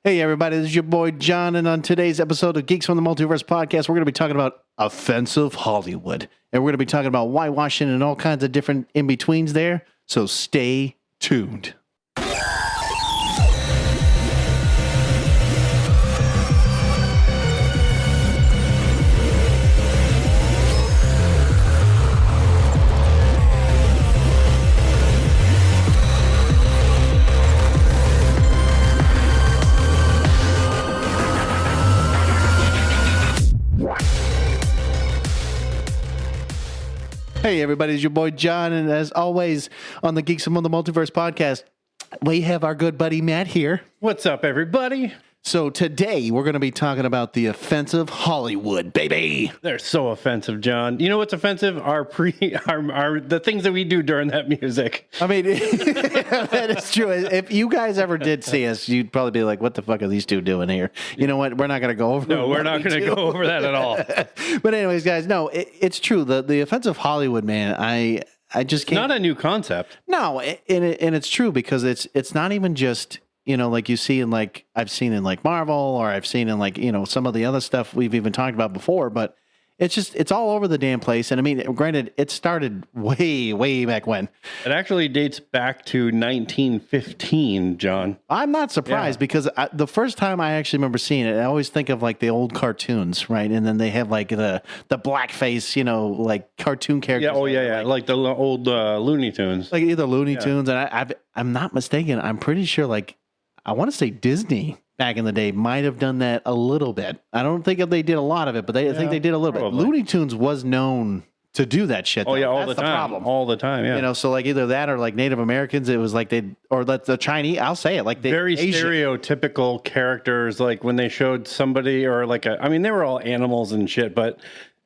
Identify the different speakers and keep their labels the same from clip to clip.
Speaker 1: Hey, everybody, this is your boy John, and on today's episode of Geeks From The Multiverse podcast, we're going to be talking about offensive Hollywood, and we're going to be talking about whitewashing and all kinds of different in-betweens there, so stay tuned. Hey, everybody, it's your boy John, and as always, on the Geeks From The Multiverse podcast, we have our good buddy Matt here.
Speaker 2: What's up, everybody?
Speaker 1: So today, we're going to be talking about the offensive Hollywood, baby.
Speaker 2: They're so offensive, John. You know what's offensive? The things that we do during that music.
Speaker 1: I mean, that is true. If you guys ever did see us, you'd probably be like, what the fuck are these two doing here? You know what? We're not going to go over
Speaker 2: No, we're not going to go over that at all.
Speaker 1: But anyways, guys, no, it's true. The offensive Hollywood, man, I just can't.
Speaker 2: Not a new concept.
Speaker 1: No, and it's true because it's not even just, you know, like you see in like, I've seen in like Marvel, or I've seen in like, you know, some of the other stuff we've even talked about before, but it's all over the damn place. And I mean, granted, it started way back when.
Speaker 2: It actually dates back to 1915, John.
Speaker 1: I'm not surprised because the first time I actually remember seeing it, I always think of like the old cartoons, right? And then they have like the blackface, you know, like cartoon characters.
Speaker 2: Yeah. Like the old Looney Tunes.
Speaker 1: Like either Looney Tunes, and I'm not mistaken. I'm pretty sure like, I want to say Disney back in the day might have done that a little bit. I don't think they did a lot of it, but I think they did a little bit. Looney Tunes was known to do that shit.
Speaker 2: Oh, yeah, all
Speaker 1: That's
Speaker 2: the time.
Speaker 1: Problem.
Speaker 2: All the time, yeah.
Speaker 1: You know, so like either that or like Native Americans, it was like or the Chinese, I'll say it, like the
Speaker 2: very
Speaker 1: Asian.
Speaker 2: Stereotypical characters, like when they showed somebody or like I mean, they were all animals and shit, but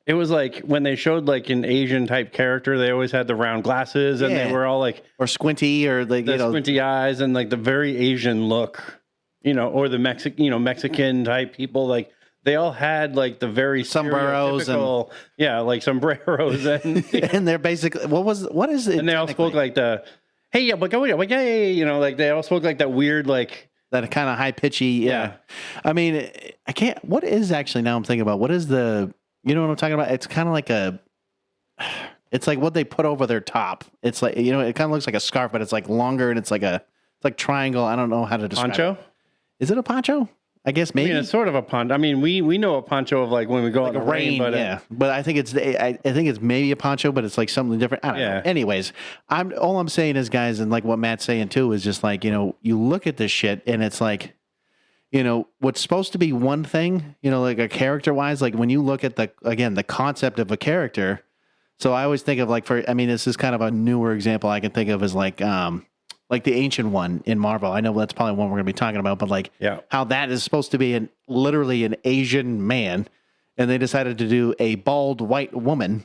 Speaker 2: it was like when they showed like an Asian type character, they always had the round glasses and they were all like
Speaker 1: or squinty or like
Speaker 2: the squinty eyes and like the very Asian look, you know, or the Mexican type people. Like they all had like the very
Speaker 1: sombreros and
Speaker 2: like sombreros and
Speaker 1: and they're basically what is it?
Speaker 2: And they all spoke like the hey but go you know, like they all spoke like that weird like
Speaker 1: that kind of high pitchy. Yeah. I mean, I can't. What is actually now I'm thinking about? What is the You know what I'm talking about? It's kind of like it's like what they put over their top. It's like, you know, it kind of looks like a scarf, but it's like longer and it's like triangle. I don't know how to describe
Speaker 2: poncho.
Speaker 1: It. Is it a poncho? I guess maybe.
Speaker 2: I mean, it's sort of a poncho. I mean, we know a poncho of like when we go out in the rain, but
Speaker 1: but I think it's maybe a poncho, but it's like something different. I don't know. Anyways, all I'm saying is, guys, and like what Matt's saying too, is just like, you know, you look at this shit and it's like, you know, what's supposed to be one thing, you know, like a character wise, like when you look at the concept of a character. So I always think of like, this is kind of a newer example I can think of as like the Ancient One in Marvel. I know that's probably one we're going to be talking about, but like how that is supposed to be literally an Asian man. And they decided to do a bald white woman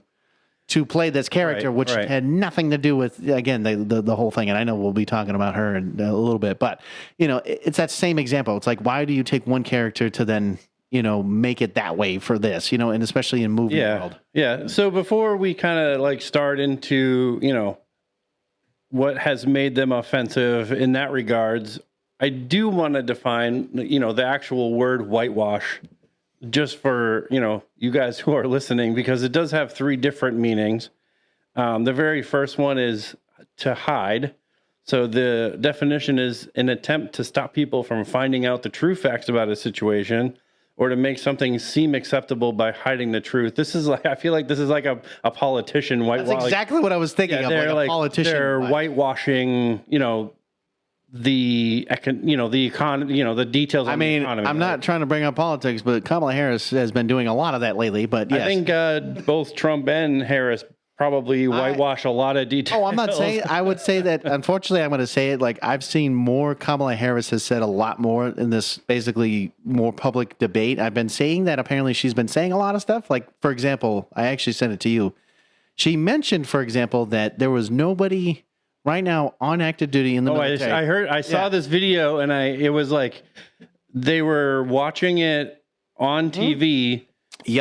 Speaker 1: to play this character, which had nothing to do with, again, the whole thing. And I know we'll be talking about her in a little bit, but, you know, it's that same example. It's like, why do you take one character to then, you know, make it that way for this, you know, and especially in movie world.
Speaker 2: Yeah. So before we kind of like start into, you know, what has made them offensive in that regards, I do want to define, you know, the actual word whitewash, just for, you know, you guys who are listening, because it does have three different meanings. The very first one is to hide. So the definition is an attempt to stop people from finding out the true facts about a situation or to make something seem acceptable by hiding the truth. This is like, I feel like this is like a politician whitewash.
Speaker 1: That's exactly what I was thinking of, like a politician.
Speaker 2: They're whitewashing, you know, the economy, you know, the details of the economy.
Speaker 1: I'm not trying to bring up politics, but Kamala Harris has been doing a lot of that lately, but yes.
Speaker 2: I think both Trump and Harris probably whitewash a lot of details.
Speaker 1: Oh, I'm not saying, I would say that, unfortunately, I'm going to say it, like, I've seen more, Kamala Harris has said a lot more in this, basically, more public debate. I've been saying that apparently she's been saying a lot of stuff. Like, for example, I actually sent it to you. She mentioned, for example, that there was nobody right now on active duty in the military.
Speaker 2: I saw this video, and it was like, they were watching it on TV,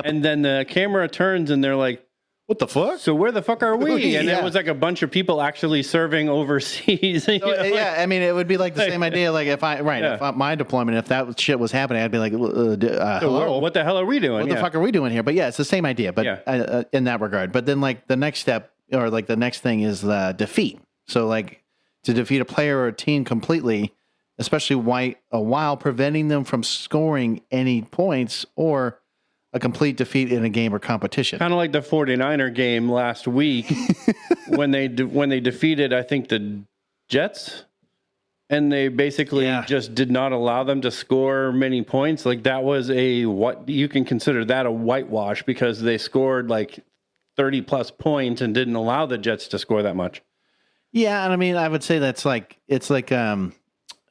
Speaker 2: and then the camera turns, and they're like,
Speaker 1: what the fuck?
Speaker 2: So where the fuck are we? And
Speaker 1: Yeah.
Speaker 2: it was like a bunch of people actually serving overseas. You know,
Speaker 1: Yeah, I mean, it would be like the same idea. Like if my deployment, if that shit was happening, I'd be like, hello?
Speaker 2: What the hell are we doing?
Speaker 1: What the fuck are we doing here? But yeah, it's the same idea, but in that regard. But then like the next step or like the next thing is the defeat. So like to defeat a player or a team completely, especially while preventing them from scoring any points or a complete defeat in a game or competition.
Speaker 2: Kind of like the 49er game last week when they defeated, I think, the Jets, and they basically just did not allow them to score many points. Like that was what you can consider that a whitewash because they scored like 30 plus points and didn't allow the Jets to score that much.
Speaker 1: Yeah, and I mean, I would say it's like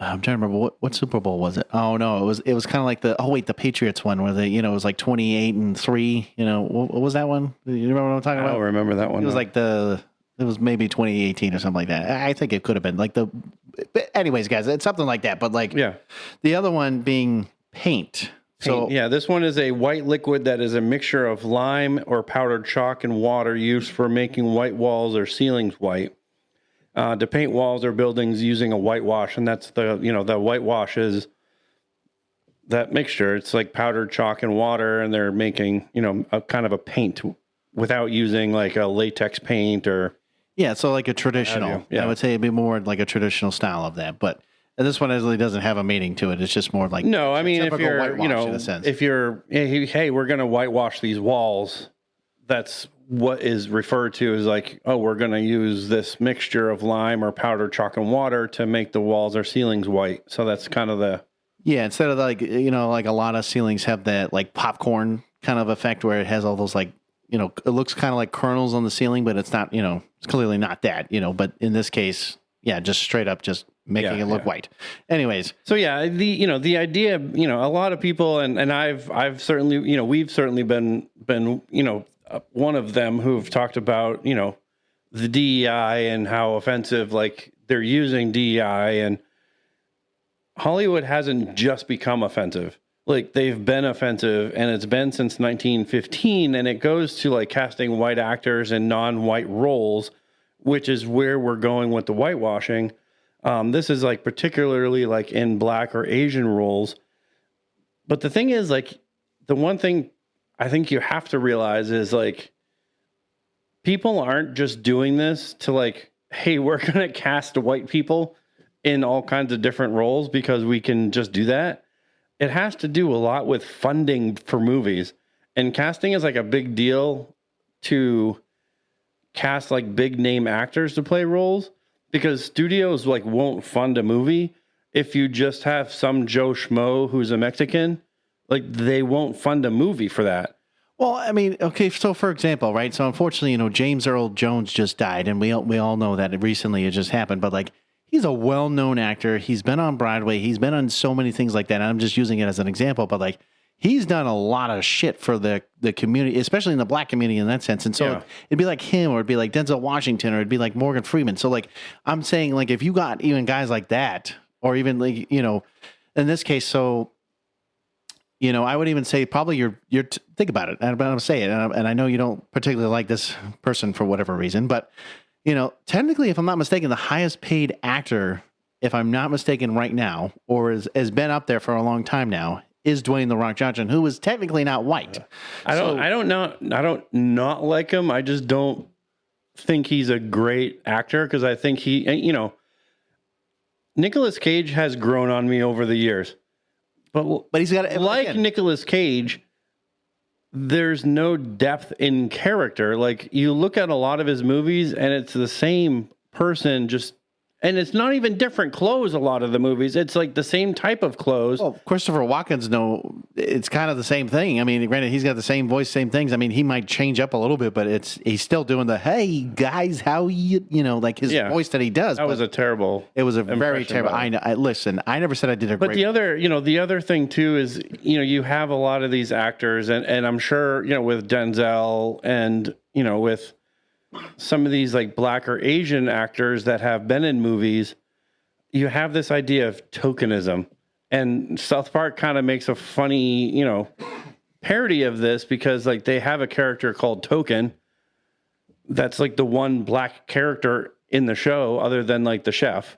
Speaker 1: I'm trying to remember what Super Bowl was it? Oh no, it was kind of like the Patriots one where it was like 28-3. What was that one? You remember what I'm talking about?
Speaker 2: I don't remember that one.
Speaker 1: It was like it was maybe 2018 or something like that. I think it could have been like but anyways, guys, it's something like that. But like the other one being paint. So
Speaker 2: yeah, this one is a white liquid that is a mixture of lime or powdered chalk and water used for making white walls or ceilings white. To paint walls or buildings using a whitewash, and that's the whitewash is that mixture. It's like powdered chalk and water, and they're making a kind of a paint without using like a latex paint or
Speaker 1: so like a traditional. I would say it'd be more like a traditional style of that, but this one really doesn't have a meaning to it. It's just more like
Speaker 2: no. I mean, if you're
Speaker 1: if you're
Speaker 2: hey, we're going to whitewash these walls, that's what is referred to as like, oh, we're going to use this mixture of lime or powdered chalk and water to make the walls or ceilings white. So that's kind of the...
Speaker 1: Yeah, instead of like, like a lot of ceilings have that like popcorn kind of effect where it has all those like, it looks kind of like kernels on the ceiling, but it's not, it's clearly not that, but in this case, just straight up just making it look white. Anyways.
Speaker 2: So the idea, a lot of people and I've certainly, we've certainly been, one of them who've talked about, the DEI and how offensive, like they're using DEI, and Hollywood hasn't just become offensive. Like they've been offensive, and it's been since 1915, and it goes to like casting white actors in non-white roles, which is where we're going with the whitewashing. This is like particularly like in Black or Asian roles. But the thing is, like, the one thing I think you have to realize is like people aren't just doing this to like, hey, we're going to cast white people in all kinds of different roles because we can just do that. It has to do a lot with funding for movies, and casting is like a big deal to cast like big name actors to play roles because studios like won't fund a movie if you just have some Joe Schmo who's a Mexican. Like they won't fund a movie for that.
Speaker 1: Well, I mean, okay, so for example, right? So unfortunately, James Earl Jones just died, and we all know that recently it just happened, but like he's a well-known actor. He's been on Broadway. He's been on so many things like that. And I'm just using it as an example, but like he's done a lot of shit for the community, especially in the Black community in that sense. And so it'd be like him, or it'd be like Denzel Washington, or it'd be like Morgan Freeman. So like I'm saying, like if you got even guys like that, or even like in this case, so. I would even say probably you're think about it. I'm going to say it, and I know you don't particularly like this person for whatever reason, but technically, if I'm not mistaken, the highest paid actor, if I'm not mistaken, right now, or has been up there for a long time now, is Dwayne "The Rock" Johnson, who is technically not white.
Speaker 2: I don't not like him. I just don't think he's a great actor because I think Nicolas Cage has grown on me over the years. But
Speaker 1: he's got
Speaker 2: like Nicolas Cage, there's no depth in character. Like you look at a lot of his movies and it's the same person, and it's not even different clothes. A lot of the movies, it's like the same type of clothes.
Speaker 1: Well, Christopher Walken's it's kind of the same thing. I mean, granted, he's got the same voice, same things. I mean, he might change up a little bit, but he's still doing the "Hey guys, how you?" Like his voice that he does.
Speaker 2: That was a terrible.
Speaker 1: It was a very terrible. I listen. I never said I did a great.
Speaker 2: But the other thing too is you have a lot of these actors, and I'm sure with Denzel and with some of these like Black or Asian actors that have been in movies, you have this idea of tokenism, and South Park kind of makes a funny, parody of this because like they have a character called Token, that's like the one black character in the show other than like the chef.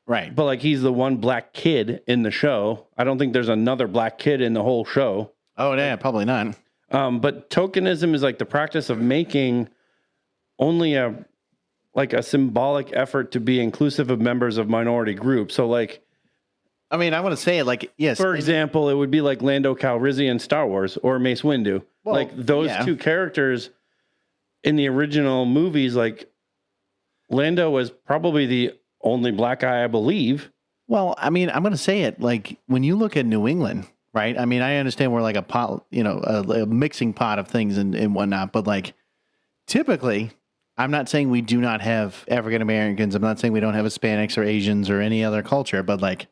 Speaker 1: Right.
Speaker 2: But like he's the one black kid in the show. I don't think there's another black kid in the whole show.
Speaker 1: Oh, yeah, probably not.
Speaker 2: But tokenism is like the practice of making only a symbolic effort to be inclusive of members of minority groups. So like,
Speaker 1: I mean, I want to say it like, yes.
Speaker 2: For example, it would be like Lando Calrissian Star Wars or Mace Windu. Well, like those two characters in the original movies, like Lando was probably the only black guy, I believe.
Speaker 1: Well, I mean, I'm going to say it like when you look at New England, right? I mean, I understand we're like a pot, a mixing pot of things and whatnot, but like typically, I'm not saying we do not have African Americans. I'm not saying we don't have Hispanics or Asians or any other culture, but like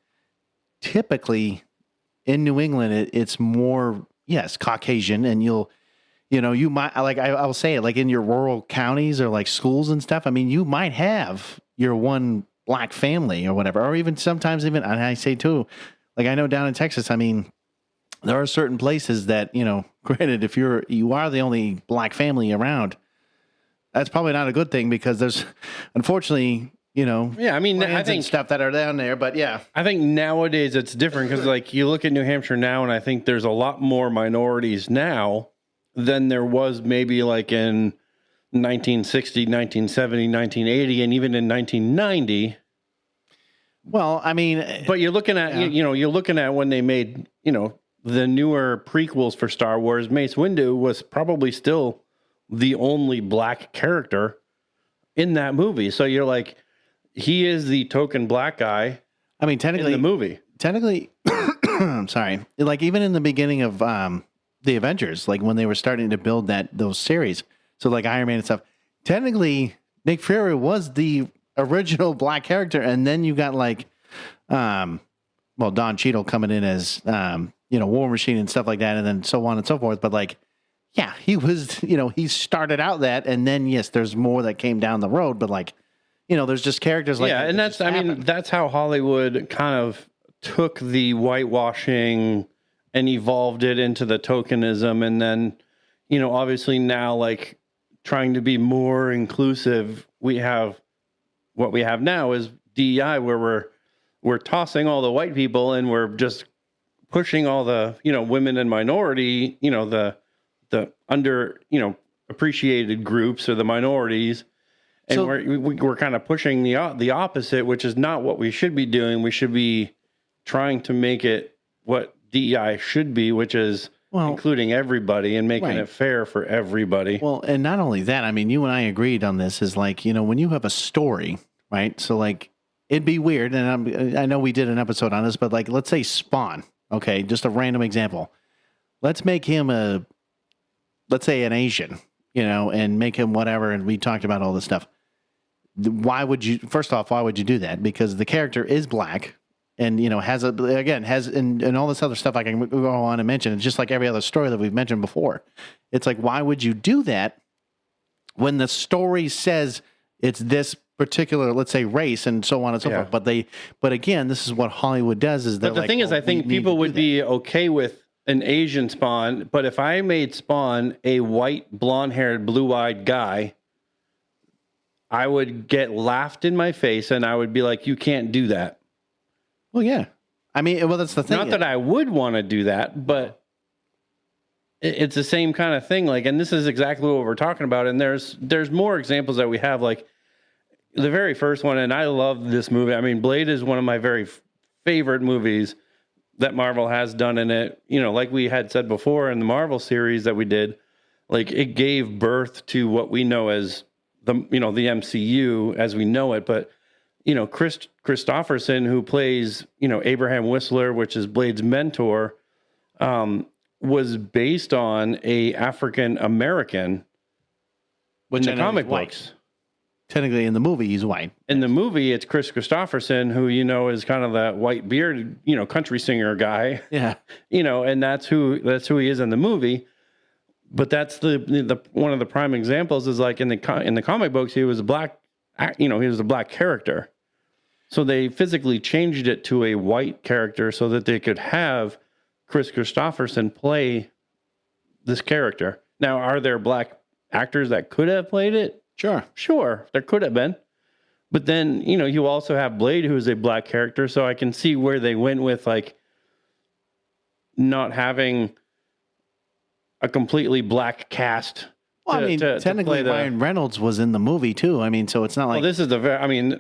Speaker 1: typically in New England, it's more, yes, Caucasian, and you might, like, I will say it, like in your rural counties or like schools and stuff. I mean, you might have your one black family or whatever, or even sometimes and I say too, like I know down in Texas, I mean, there are certain places that, granted, if you are the only black family around, that's probably not a good thing because there's, unfortunately,
Speaker 2: I mean, I think
Speaker 1: stuff that are down there, but yeah,
Speaker 2: I think nowadays it's different because like you look at New Hampshire now, and I think there's a lot more minorities now than there was maybe like in 1960, 1970, 1980, and even in 1990.
Speaker 1: Well, I mean,
Speaker 2: but you're looking at, you're looking at when they made, the newer prequels for Star Wars. Mace Windu was probably still the only black character in that movie. So you're like, he is the token black guy.
Speaker 1: I mean, technically,
Speaker 2: in the movie.
Speaker 1: Technically, I'm sorry. Like even in the beginning of the Avengers, like when they were starting to build those series, so like Iron Man and stuff. Technically, Nick Fury was the original black character, and then you got like, Don Cheadle coming in as War Machine and stuff like that, and then so on and so forth. But like, yeah, he was, he started out that, and then yes, there's more that came down the road, but like. There's just characters like
Speaker 2: and that's how Hollywood kind of took the whitewashing and evolved it into the tokenism, and then obviously now like trying to be more inclusive. We have what we have now is DEI, where we're tossing all the white people and we're just pushing all the women and minority, the under appreciated groups or the minorities. And so, we're kind of pushing the opposite, which is not what we should be doing. We should be trying to make it what DEI should be, which is including everybody and making it fair for everybody.
Speaker 1: Well, and not only that, I mean, you and I agreed on this is like, when you have a story, right? So like, it'd be weird. And I know we did an episode on this, but like, let's say Spawn. Okay. Just a random example. Let's make him let's say an Asian, and make him whatever. And we talked about all this stuff. Why would you do that? Because the character is black and, has and all this other stuff I can go on and mention. It's just like every other story that we've mentioned before. It's like, why would you do that when the story says it's this particular, let's say, race and so on and so forth. But again, this is what Hollywood does is that.
Speaker 2: But the thing is, I think people would be okay with an Asian Spawn, but if I made Spawn a white, blonde-haired, blue-eyed guy, I would get laughed in my face, and I would be like, you can't do that.
Speaker 1: Well, yeah. I mean, that's the thing.
Speaker 2: Not that I would want to do that, but it's the same kind of thing. Like, and this is exactly what we're talking about. And there's more examples that we have, like the very first one, and I love this movie. I mean, Blade is one of my very favorite movies that Marvel has done in it. Like we had said before in the Marvel series that we did, like it gave birth to what we know as the MCU as we know it. But, Chris Christopherson, who plays, Abraham Whistler, which is Blade's mentor, was based on a African American in the comic books.
Speaker 1: Technically, in the movie, he's white.
Speaker 2: In the movie, it's Chris Christopherson, who is kind of that white bearded, country singer guy.
Speaker 1: Yeah,
Speaker 2: and that's who he is in the movie. But that's the one of the prime examples is like in the comic books, he was a black, he was a black character. So they physically changed it to a white character so that they could have Chris Christopherson play this character. Now, are there black actors that could have played it? Sure, there could have been. But then, you also have Blade, who is a black character, so I can see where they went with, like, not having a completely black cast.
Speaker 1: Well, technically, Ryan Reynolds was in the movie, too. So it's not like...
Speaker 2: Well, this is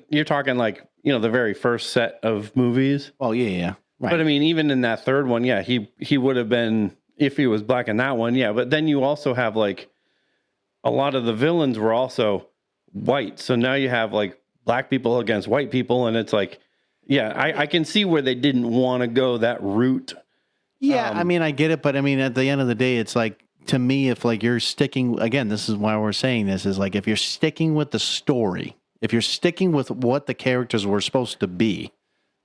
Speaker 2: you're talking, like, the very first set of movies.
Speaker 1: Oh, yeah. Right.
Speaker 2: But, even in that third one, yeah, he would have been, if he was black in that one, yeah. But then you also have, like, a lot of the villains were also white. So now you have, like, black people against white people, and it's like, yeah, I can see where they didn't want to go that route.
Speaker 1: Yeah, I get it, but at the end of the day, it's like, to me, if like you're sticking, again, this is why we're saying this, is like if you're sticking with the story, if you're sticking with what the characters were supposed to be,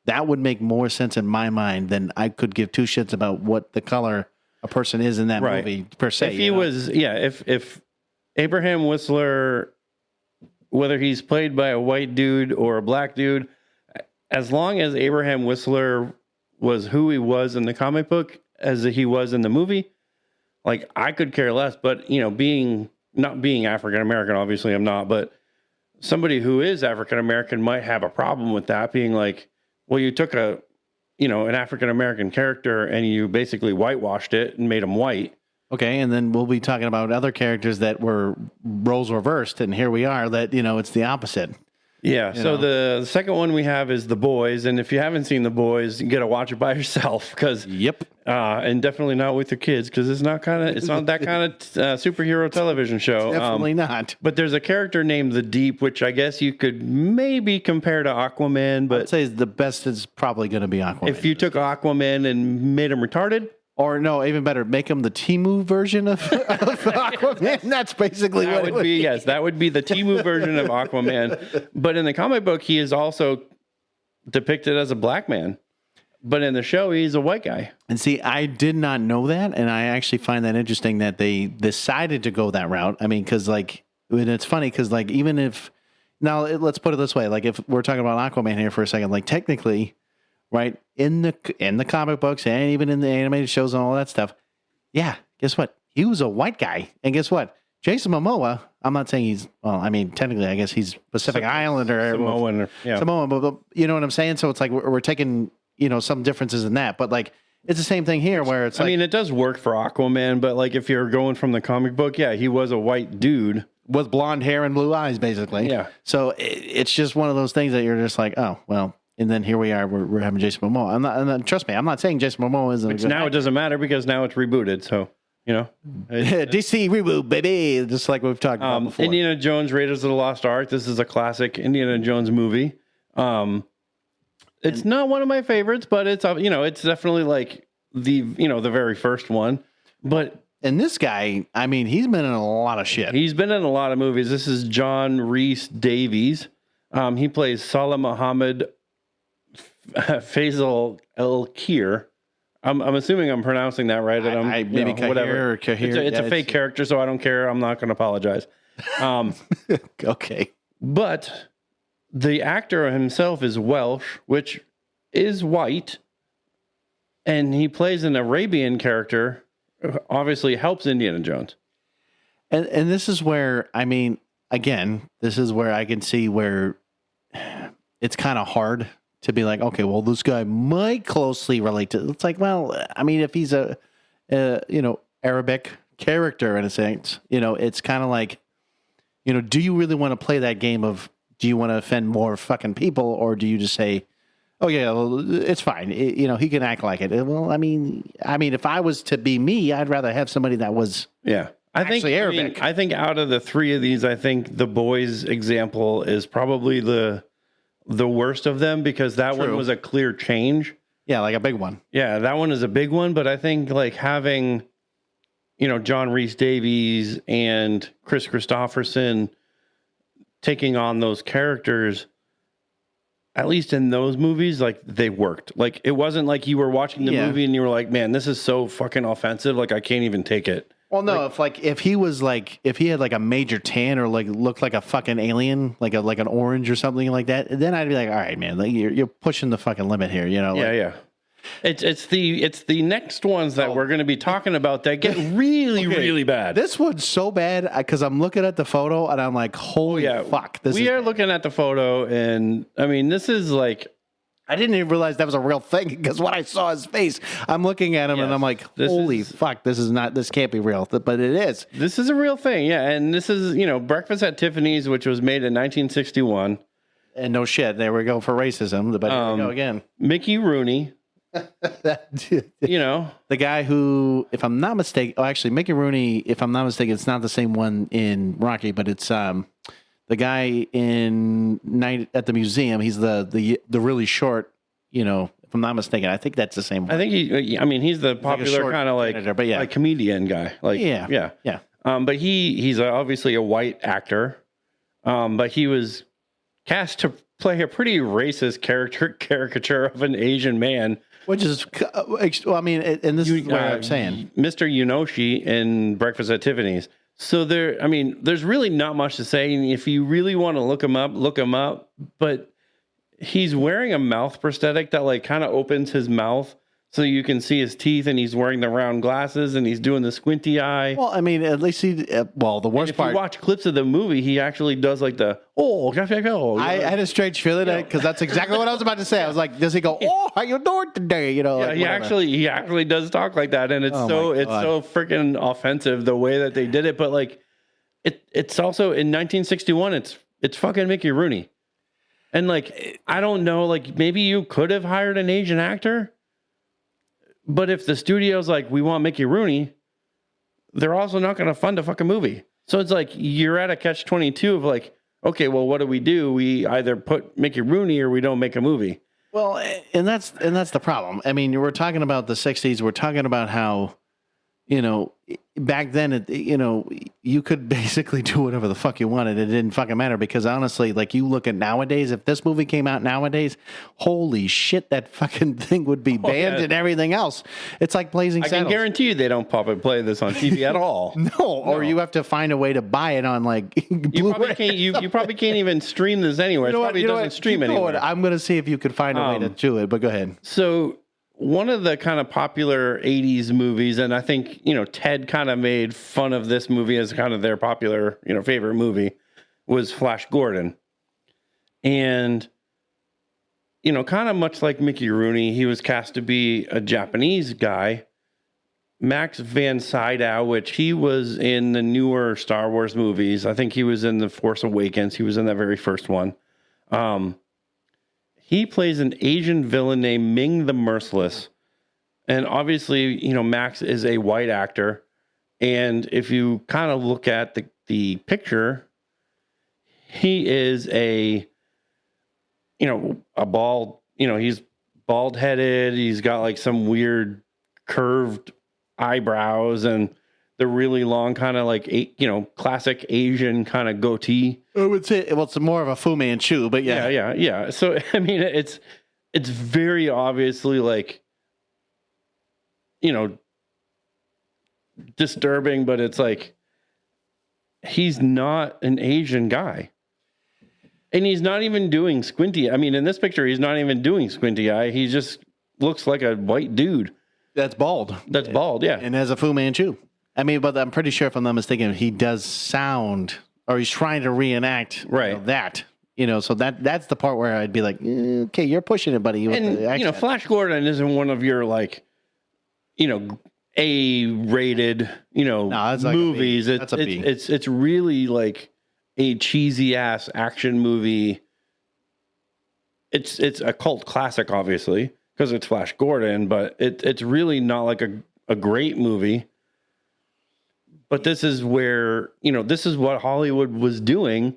Speaker 1: that would make more sense in my mind than I could give two shits about what the color a person is in that movie per se.
Speaker 2: If he was, if Abraham Whistler, whether he's played by a white dude or a black dude, as long as Abraham Whistler was who he was in the comic book as he was in the movie, like, I could care less. But, not being African-American, obviously I'm not, but somebody who is African-American might have a problem with that being like, well, you took an African-American character and you basically whitewashed it and made him white.
Speaker 1: Okay, and then we'll be talking about other characters that were roles reversed, and here we are that, it's the opposite.
Speaker 2: Yeah, so the second one we have is The Boys, and if you haven't seen The Boys, you got to watch it by yourself, because and definitely not with your kids, because it's not that kind of superhero television show.
Speaker 1: Definitely not.
Speaker 2: But there's a character named The Deep, which I guess you could maybe compare to Aquaman, but
Speaker 1: I'd say the best is probably going to be Aquaman.
Speaker 2: If you took Aquaman and made him retarded.
Speaker 1: Or no, even better, make him the Temu version of Aquaman. That's basically what it would be.
Speaker 2: Yes, that would be the Temu version of Aquaman. But in the comic book, he is also depicted as a black man. But in the show, he's a white guy.
Speaker 1: And see, I did not know that, and I actually find that interesting that they decided to go that route. Because and it's funny because even if now let's put it this way, like if we're talking about Aquaman here for a second, like technically. Right, in the comic books and even in the animated shows and all that stuff, yeah, guess what? He was a white guy. And guess what? Jason Momoa, I'm not saying technically, I guess he's Pacific Islander.
Speaker 2: Samoan.
Speaker 1: Samoan, but you know what I'm saying? So it's like we're taking, some differences in that. But like, it's the same thing here where it's
Speaker 2: it does work for Aquaman, but like if you're going from the comic book, yeah, he was a white dude.
Speaker 1: With blonde hair and blue eyes, basically.
Speaker 2: Yeah.
Speaker 1: So it's just one of those things that you're just like, oh, well. And then here we are, we're having Jason Momoa. Trust me, I'm not saying Jason Momoa isn't.
Speaker 2: Which now it doesn't matter because now it's rebooted. So,
Speaker 1: DC reboot, baby. Just like we've talked about before.
Speaker 2: Indiana Jones, Raiders of the Lost Ark. This is a classic Indiana Jones movie. It's not one of my favorites, but it's, it's definitely like the very first one. But.
Speaker 1: And this guy, he's been in a lot of shit.
Speaker 2: He's been in a lot of movies. This is John Rhys Davies. He plays Salah Muhammad Faisal El Kir. I'm assuming I'm pronouncing that right. And
Speaker 1: maybe
Speaker 2: whatever.
Speaker 1: Kahir,
Speaker 2: it's a fake character, so I don't care. I'm not going to apologize.
Speaker 1: Okay.
Speaker 2: But the actor himself is Welsh, which is white, and he plays an Arabian character. Obviously, helps Indiana Jones.
Speaker 1: And this is where again, this is where I can see where it's kind of hard to be like, okay, well, this guy might closely relate to. It's like, well, if he's a Arabic character in a sense, it's kind of like, do you really want to play that game of, do you want to offend more fucking people, or do you just say, oh yeah, well, it's fine, he can act like it. Well, if I was to be me, I'd rather have somebody that was actually Arabic.
Speaker 2: I think out of the three of these, I think The Boys example is probably the worst of them, because that one was a clear change.
Speaker 1: Yeah, like a big one.
Speaker 2: Yeah, that one is a big one, but I think like having, John Rhys Davies and Chris Christopherson taking on those characters, at least in those movies, like they worked. Like it wasn't like you were watching the movie and you were like, man, this is so fucking offensive. Like I can't even take it.
Speaker 1: Well, no, if he had like a major tan or like looked like a fucking alien, like an orange or something like that, then I'd be like, all right, man, like you're pushing the fucking limit here,
Speaker 2: Yeah. It's the next ones that we're going to be talking about that get really bad.
Speaker 1: This one's so bad because I'm looking at the photo and I'm like, holy fuck!
Speaker 2: We are looking at the photo, and I mean, this is like.
Speaker 1: I didn't even realize that was a real thing because when I saw his face, I'm looking at him and I'm like, holy fuck, this can't be real. But it is.
Speaker 2: This is a real thing, yeah. And this is, Breakfast at Tiffany's, which was made in 1961.
Speaker 1: And no shit, there we go for racism. But here we go again.
Speaker 2: Mickey Rooney. The
Speaker 1: guy who, if I'm not mistaken, actually, Mickey Rooney, if I'm not mistaken, it's not the same one in Rocky, but it's the guy in Night at the Museum. He's the really short, if I'm not mistaken. I think that's the same one.
Speaker 2: I think he's the popular kind of like comedian guy. Yeah. But he's obviously a white actor. But he was cast to play a pretty racist caricature of an Asian man.
Speaker 1: Which is, and this is what I'm saying.
Speaker 2: Mr. Yunoshi in Breakfast at Tiffany's. So there's really not much to say. And if you really want to look him up. But he's wearing a mouth prosthetic that like kind of opens his mouth so you can see his teeth, and he's wearing the round glasses, and he's doing the squinty eye.
Speaker 1: Well, I mean, at least the worst part.
Speaker 2: If you watch clips of the movie, he actually does like the
Speaker 1: I had a strange feeling because that's exactly what I was about to say. I was like, does he go, "Oh, how you doing today?"
Speaker 2: He actually does talk like that, and it's so freaking offensive the way that they did it. But like, it's also in 1961. It's fucking Mickey Rooney, and like I don't know, like maybe you could have hired an Asian actor. But if the studio's like, we want Mickey Rooney, they're also not going to fund a fucking movie. So it's like, you're at a catch-22 of like, okay, well, what do? We either put Mickey Rooney or we don't make a movie.
Speaker 1: Well, and that's the problem. I mean, we're talking about the 60s. We're talking about how, back then, you could basically do whatever the fuck you wanted. It didn't fucking matter because honestly, like you look at nowadays, if this movie came out nowadays, holy shit, that fucking thing would be banned and everything else. It's like Blazing Saddles.
Speaker 2: I can guarantee you they don't pop and play this on TV at all.
Speaker 1: No, or you have to find a way to buy it on like
Speaker 2: you probably can't even stream this anywhere. It probably doesn't stream anywhere.
Speaker 1: I'm going to see if you could find a way to do it, but go ahead.
Speaker 2: So one of the kind of popular 80s movies, and I think, Ted kind of made fun of this movie as kind of their popular, favorite movie, was Flash Gordon. And, kind of much like Mickey Rooney, he was cast to be a Japanese guy. Max van Sydow, which he was in the newer Star Wars movies. I think he was in The Force Awakens. He was in that very first one. He plays an Asian villain named Ming the Merciless. And obviously, Max is a white actor. And if you kind of look at the picture, he is a bald, he's bald headed. He's got like some weird curved eyebrows and the really long kind of like, classic Asian kind of goatee.
Speaker 1: I would say, well, it's more of a Fu Manchu, but yeah.
Speaker 2: Yeah. So, I mean, it's very obviously like, disturbing, but it's like, he's not an Asian guy. And he's not even doing squinty. I mean, in this picture, he's not even doing squinty eye. He just looks like a white dude.
Speaker 1: That's bald.
Speaker 2: Yeah.
Speaker 1: And has a Fu Manchu. I mean, but I'm pretty sure if I'm not mistaken, he does sound, or he's trying to reenact that. So that's the part where I'd be like, okay, you're pushing it, buddy.
Speaker 2: And, Flash Gordon isn't one of your like, A-rated, movies. It's really like a cheesy ass action movie. It's a cult classic, obviously, because it's Flash Gordon, but it's really not like a great movie. But this is where, this is what Hollywood was doing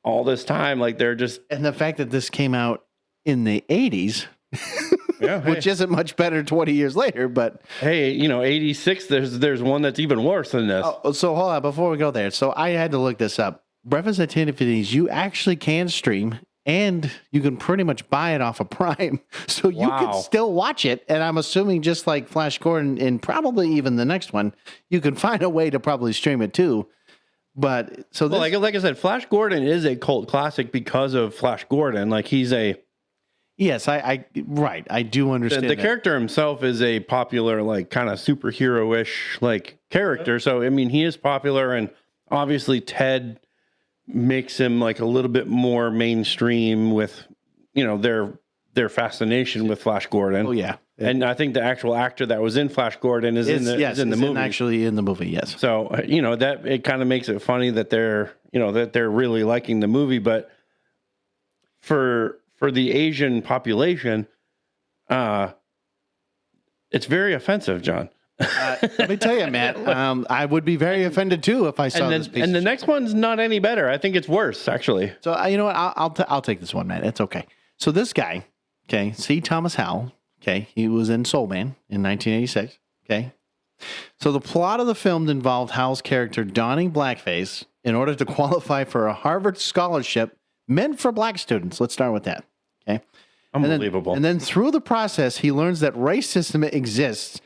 Speaker 2: all this time. Like they're just.
Speaker 1: And the fact that this came out in the 80s, which isn't much better 20 years later, but.
Speaker 2: Hey, 86, there's one that's even worse than this.
Speaker 1: Oh, so hold on, before we go there. So I had to look this up. Breakfast at Tiffany's, you actually can stream. And you can pretty much buy it off of Prime. So you can still watch it. And I'm assuming just like Flash Gordon and probably even the next one, you can find a way to probably stream it too. But so
Speaker 2: like I said, Flash Gordon is a cult classic because of Flash Gordon. Like he's a
Speaker 1: Yes, right. I do understand
Speaker 2: The character himself is a popular, like, kind of superhero-ish, like, character. So, I mean, he is popular, and obviously Ted makes him, like, a little bit more mainstream with, their fascination with Flash Gordon.
Speaker 1: Oh, yeah.
Speaker 2: And I think the actual actor that was in Flash Gordon is in the movie.
Speaker 1: Actually in the movie, yes.
Speaker 2: So, that it kind of makes it funny that they're really liking the movie, but for the Asian population, it's very offensive, John.
Speaker 1: Let me tell you, Matt, I would be very offended too if I saw this piece.
Speaker 2: And the next one's not any better. I think it's worse, actually.
Speaker 1: So you know what? I'll take this one, Matt. It's okay. So this guy, okay, C. Thomas Howell, okay, he was in Soul Man in 1986, okay. So the plot of the film involved Howell's character donning blackface in order to qualify for a Harvard scholarship meant for black students. Let's start with that. Okay.
Speaker 2: Unbelievable.
Speaker 1: And then through the process, he learns that racism exists,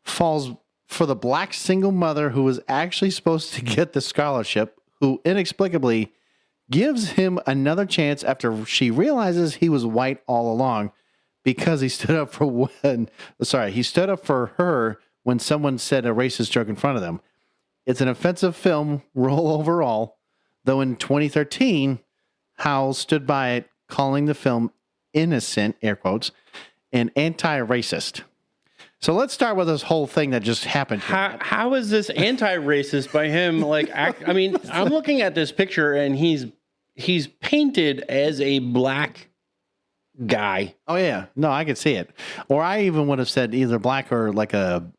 Speaker 1: falls for the black single mother who was actually supposed to get the scholarship, who inexplicably gives him another chance after she realizes he was white all along because he stood up for her when someone said a racist joke in front of them. It's an offensive film role overall, though in 2013, Howell stood by it, calling the film innocent, air quotes, and anti-racist. So let's start with this whole thing that just happened.
Speaker 2: How is this anti-racist by him? Like, I mean, I'm looking at this picture and he's painted as a black guy.
Speaker 1: Oh yeah, no, I could see it. Or I even would have said either black or like a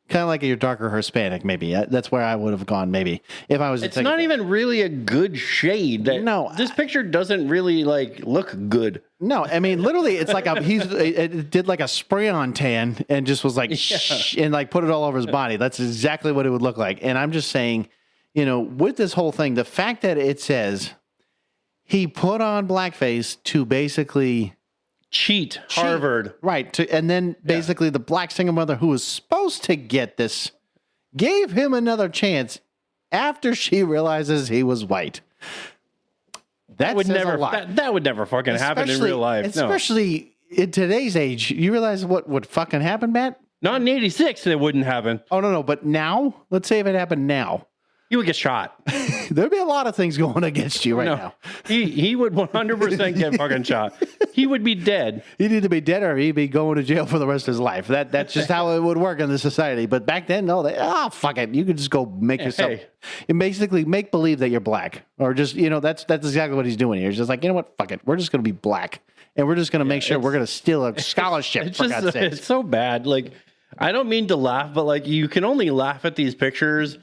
Speaker 1: kind of like your darker Hispanic, maybe. That's where I would have gone, maybe if I was.
Speaker 2: It's not even really a good shade.
Speaker 1: No,
Speaker 2: this picture doesn't really like look good.
Speaker 1: No, I mean literally, it's like it did like a spray on tan and just was like shh, and like put it all over his body. That's exactly what it would look like. And I'm just saying, with this whole thing, the fact that it says he put on blackface to basically
Speaker 2: cheat Harvard.
Speaker 1: Right. And then basically the black single mother who was supposed to get this gave him another chance after she realizes he was white. That would never
Speaker 2: fucking happen in real life.
Speaker 1: Especially in today's age. You realize what would fucking happen, Matt?
Speaker 2: Not in 86, it wouldn't happen.
Speaker 1: Oh, no. But now, let's say if it happened now.
Speaker 2: You would get shot.
Speaker 1: There'd be a lot of things going against you now.
Speaker 2: He would 100% get fucking shot. He would be dead.
Speaker 1: He'd either be dead or he'd be going to jail for the rest of his life. That's just how it would work in the society. But back then, no, fuck it. You could just go make yourself. And basically make believe that you're black. Or just, that's exactly what he's doing here. He's just like, you know what? Fuck it. We're just going to be black. And we're just going to make sure we're going to steal a scholarship, for God's sake.
Speaker 2: It's so bad. Like, I don't mean to laugh, but like, you can only laugh at these pictures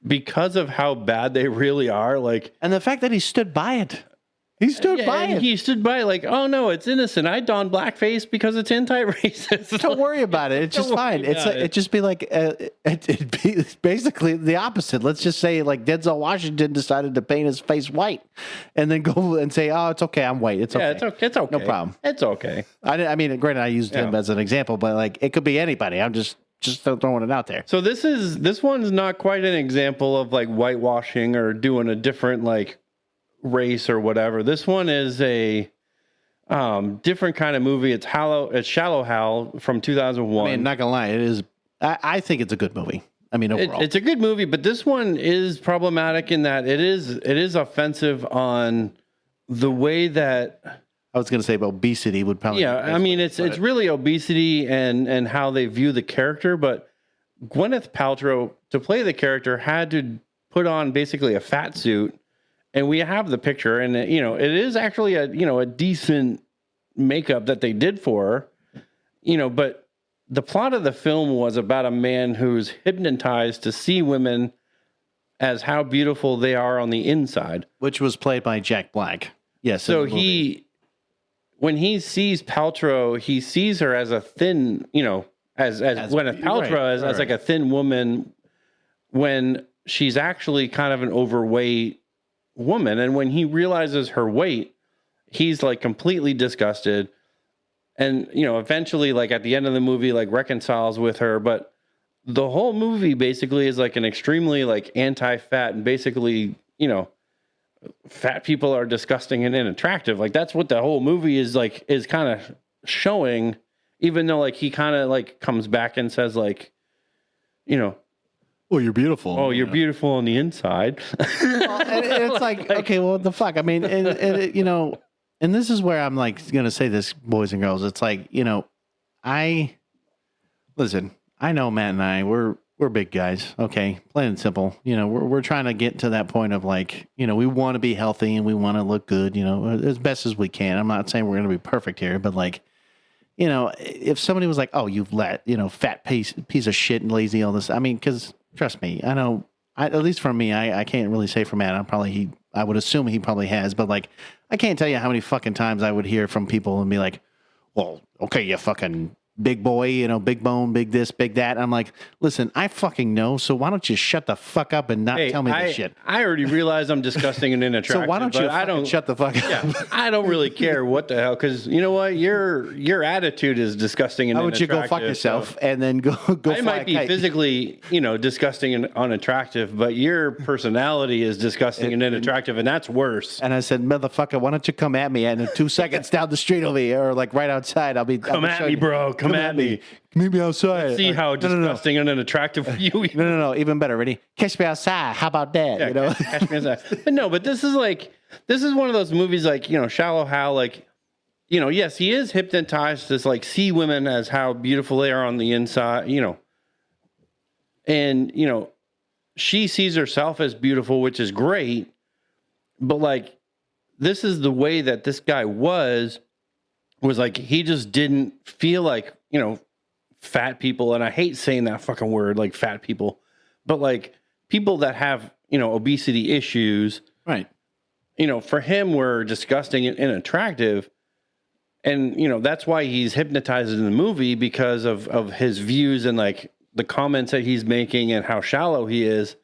Speaker 2: because of how bad they really are. Like,
Speaker 1: and the fact that he stood by it. He stood by it.
Speaker 2: He stood by like, oh no, it's innocent. I donned blackface because it's anti-racist.
Speaker 1: Don't worry about it. It's just fine. It'd just be like, it'd be basically the opposite. Let's just say like Denzel Washington decided to paint his face white and then go and say, oh, it's okay. I'm white. It's okay.
Speaker 2: It's okay.
Speaker 1: No problem.
Speaker 2: It's okay.
Speaker 1: I mean, granted, I used him as an example, but like it could be anybody. I'm just throwing it out there.
Speaker 2: So this one's not quite an example of like whitewashing or doing a different like race or whatever. This one is a different kind of movie. It's Shallow Hal from 2001.
Speaker 1: I mean, not gonna lie, it is. I think it's a good movie. I mean, overall,
Speaker 2: it's a good movie, but this one is problematic in that it is offensive on the way that.
Speaker 1: I was going to say obesity would probably.
Speaker 2: Yeah, I mean, it's really obesity and how they view the character. But Gwyneth Paltrow, to play the character, had to put on basically a fat suit, and we have the picture, and it is actually a decent makeup that they did for her, But the plot of the film was about a man who's hypnotized to see women as how beautiful they are on the inside,
Speaker 1: which was played by Jack Black. Yes.
Speaker 2: So when he sees Paltrow, he sees her as a thin, as Gwyneth Paltrow as like a thin woman when she's actually kind of an overweight woman. And when he realizes her weight, he's like completely disgusted. And, eventually like at the end of the movie, like reconciles with her. But the whole movie basically is like an extremely like anti-fat and basically, fat people are disgusting and unattractive. Like that's what the whole movie is kind of showing, even though like he kind of like comes back and says like, you know,
Speaker 1: well, you're beautiful.
Speaker 2: Oh, you're beautiful on the inside.
Speaker 1: Well, and it's like, okay, well, what the fuck? I mean, you know, and this is where I'm like going to say this, boys and girls. It's like, you know, listen, I know Matt and I, we're big guys. Okay. Plain and simple. You know, we're trying to get to that point of like, you know, we want to be healthy and we want to look good, you know, as best as we can. I'm not saying we're going to be perfect here, but like, you know, if somebody was like, oh, you've fat piece of shit and lazy, all this. I mean, because trust me, I know, at least for me, I can't really say for Matt. I would assume he probably has, but like, I can't tell you how many fucking times I would hear from people and be like, well, okay, you fucking big boy, you know, big bone, big this, big that. I'm like, listen, I fucking know. So why don't you shut the fuck up and not tell me this shit?
Speaker 2: I already realize I'm disgusting and inattractive.
Speaker 1: So why don't you shut the fuck up?
Speaker 2: Yeah, I don't really care what the hell, because you know what, your attitude is disgusting and inattractive.
Speaker 1: Why don't you go fuck yourself and then go? I
Speaker 2: might be physically, you know, disgusting and unattractive, but your personality is disgusting and unattractive, and that's worse.
Speaker 1: And I said, motherfucker, why don't you come at me? And in 2 seconds down the street over here, or like right outside,
Speaker 2: Come at me, bro. Come at me.
Speaker 1: Meet me outside.
Speaker 2: Let's see how disgusting and unattractive you are.
Speaker 1: No. Even better. Ready? Catch me outside. How about that?
Speaker 2: Yeah,
Speaker 1: you know?
Speaker 2: catch me outside. But this is one of those movies like, you know, Shallow Hal, like, you know, yes, he is hypnotized to like see women as how beautiful they are on the inside, you know. And, you know, she sees herself as beautiful, which is great. But like, this is the way that this guy was like, he just didn't feel like, you know, fat people, and I hate saying that fucking word, like fat people, but like people that have, you know, obesity issues,
Speaker 1: right?
Speaker 2: You know, for him were disgusting and unattractive, and you know that's why he's hypnotized in the movie, because of his views and like the comments that he's making and how shallow he is.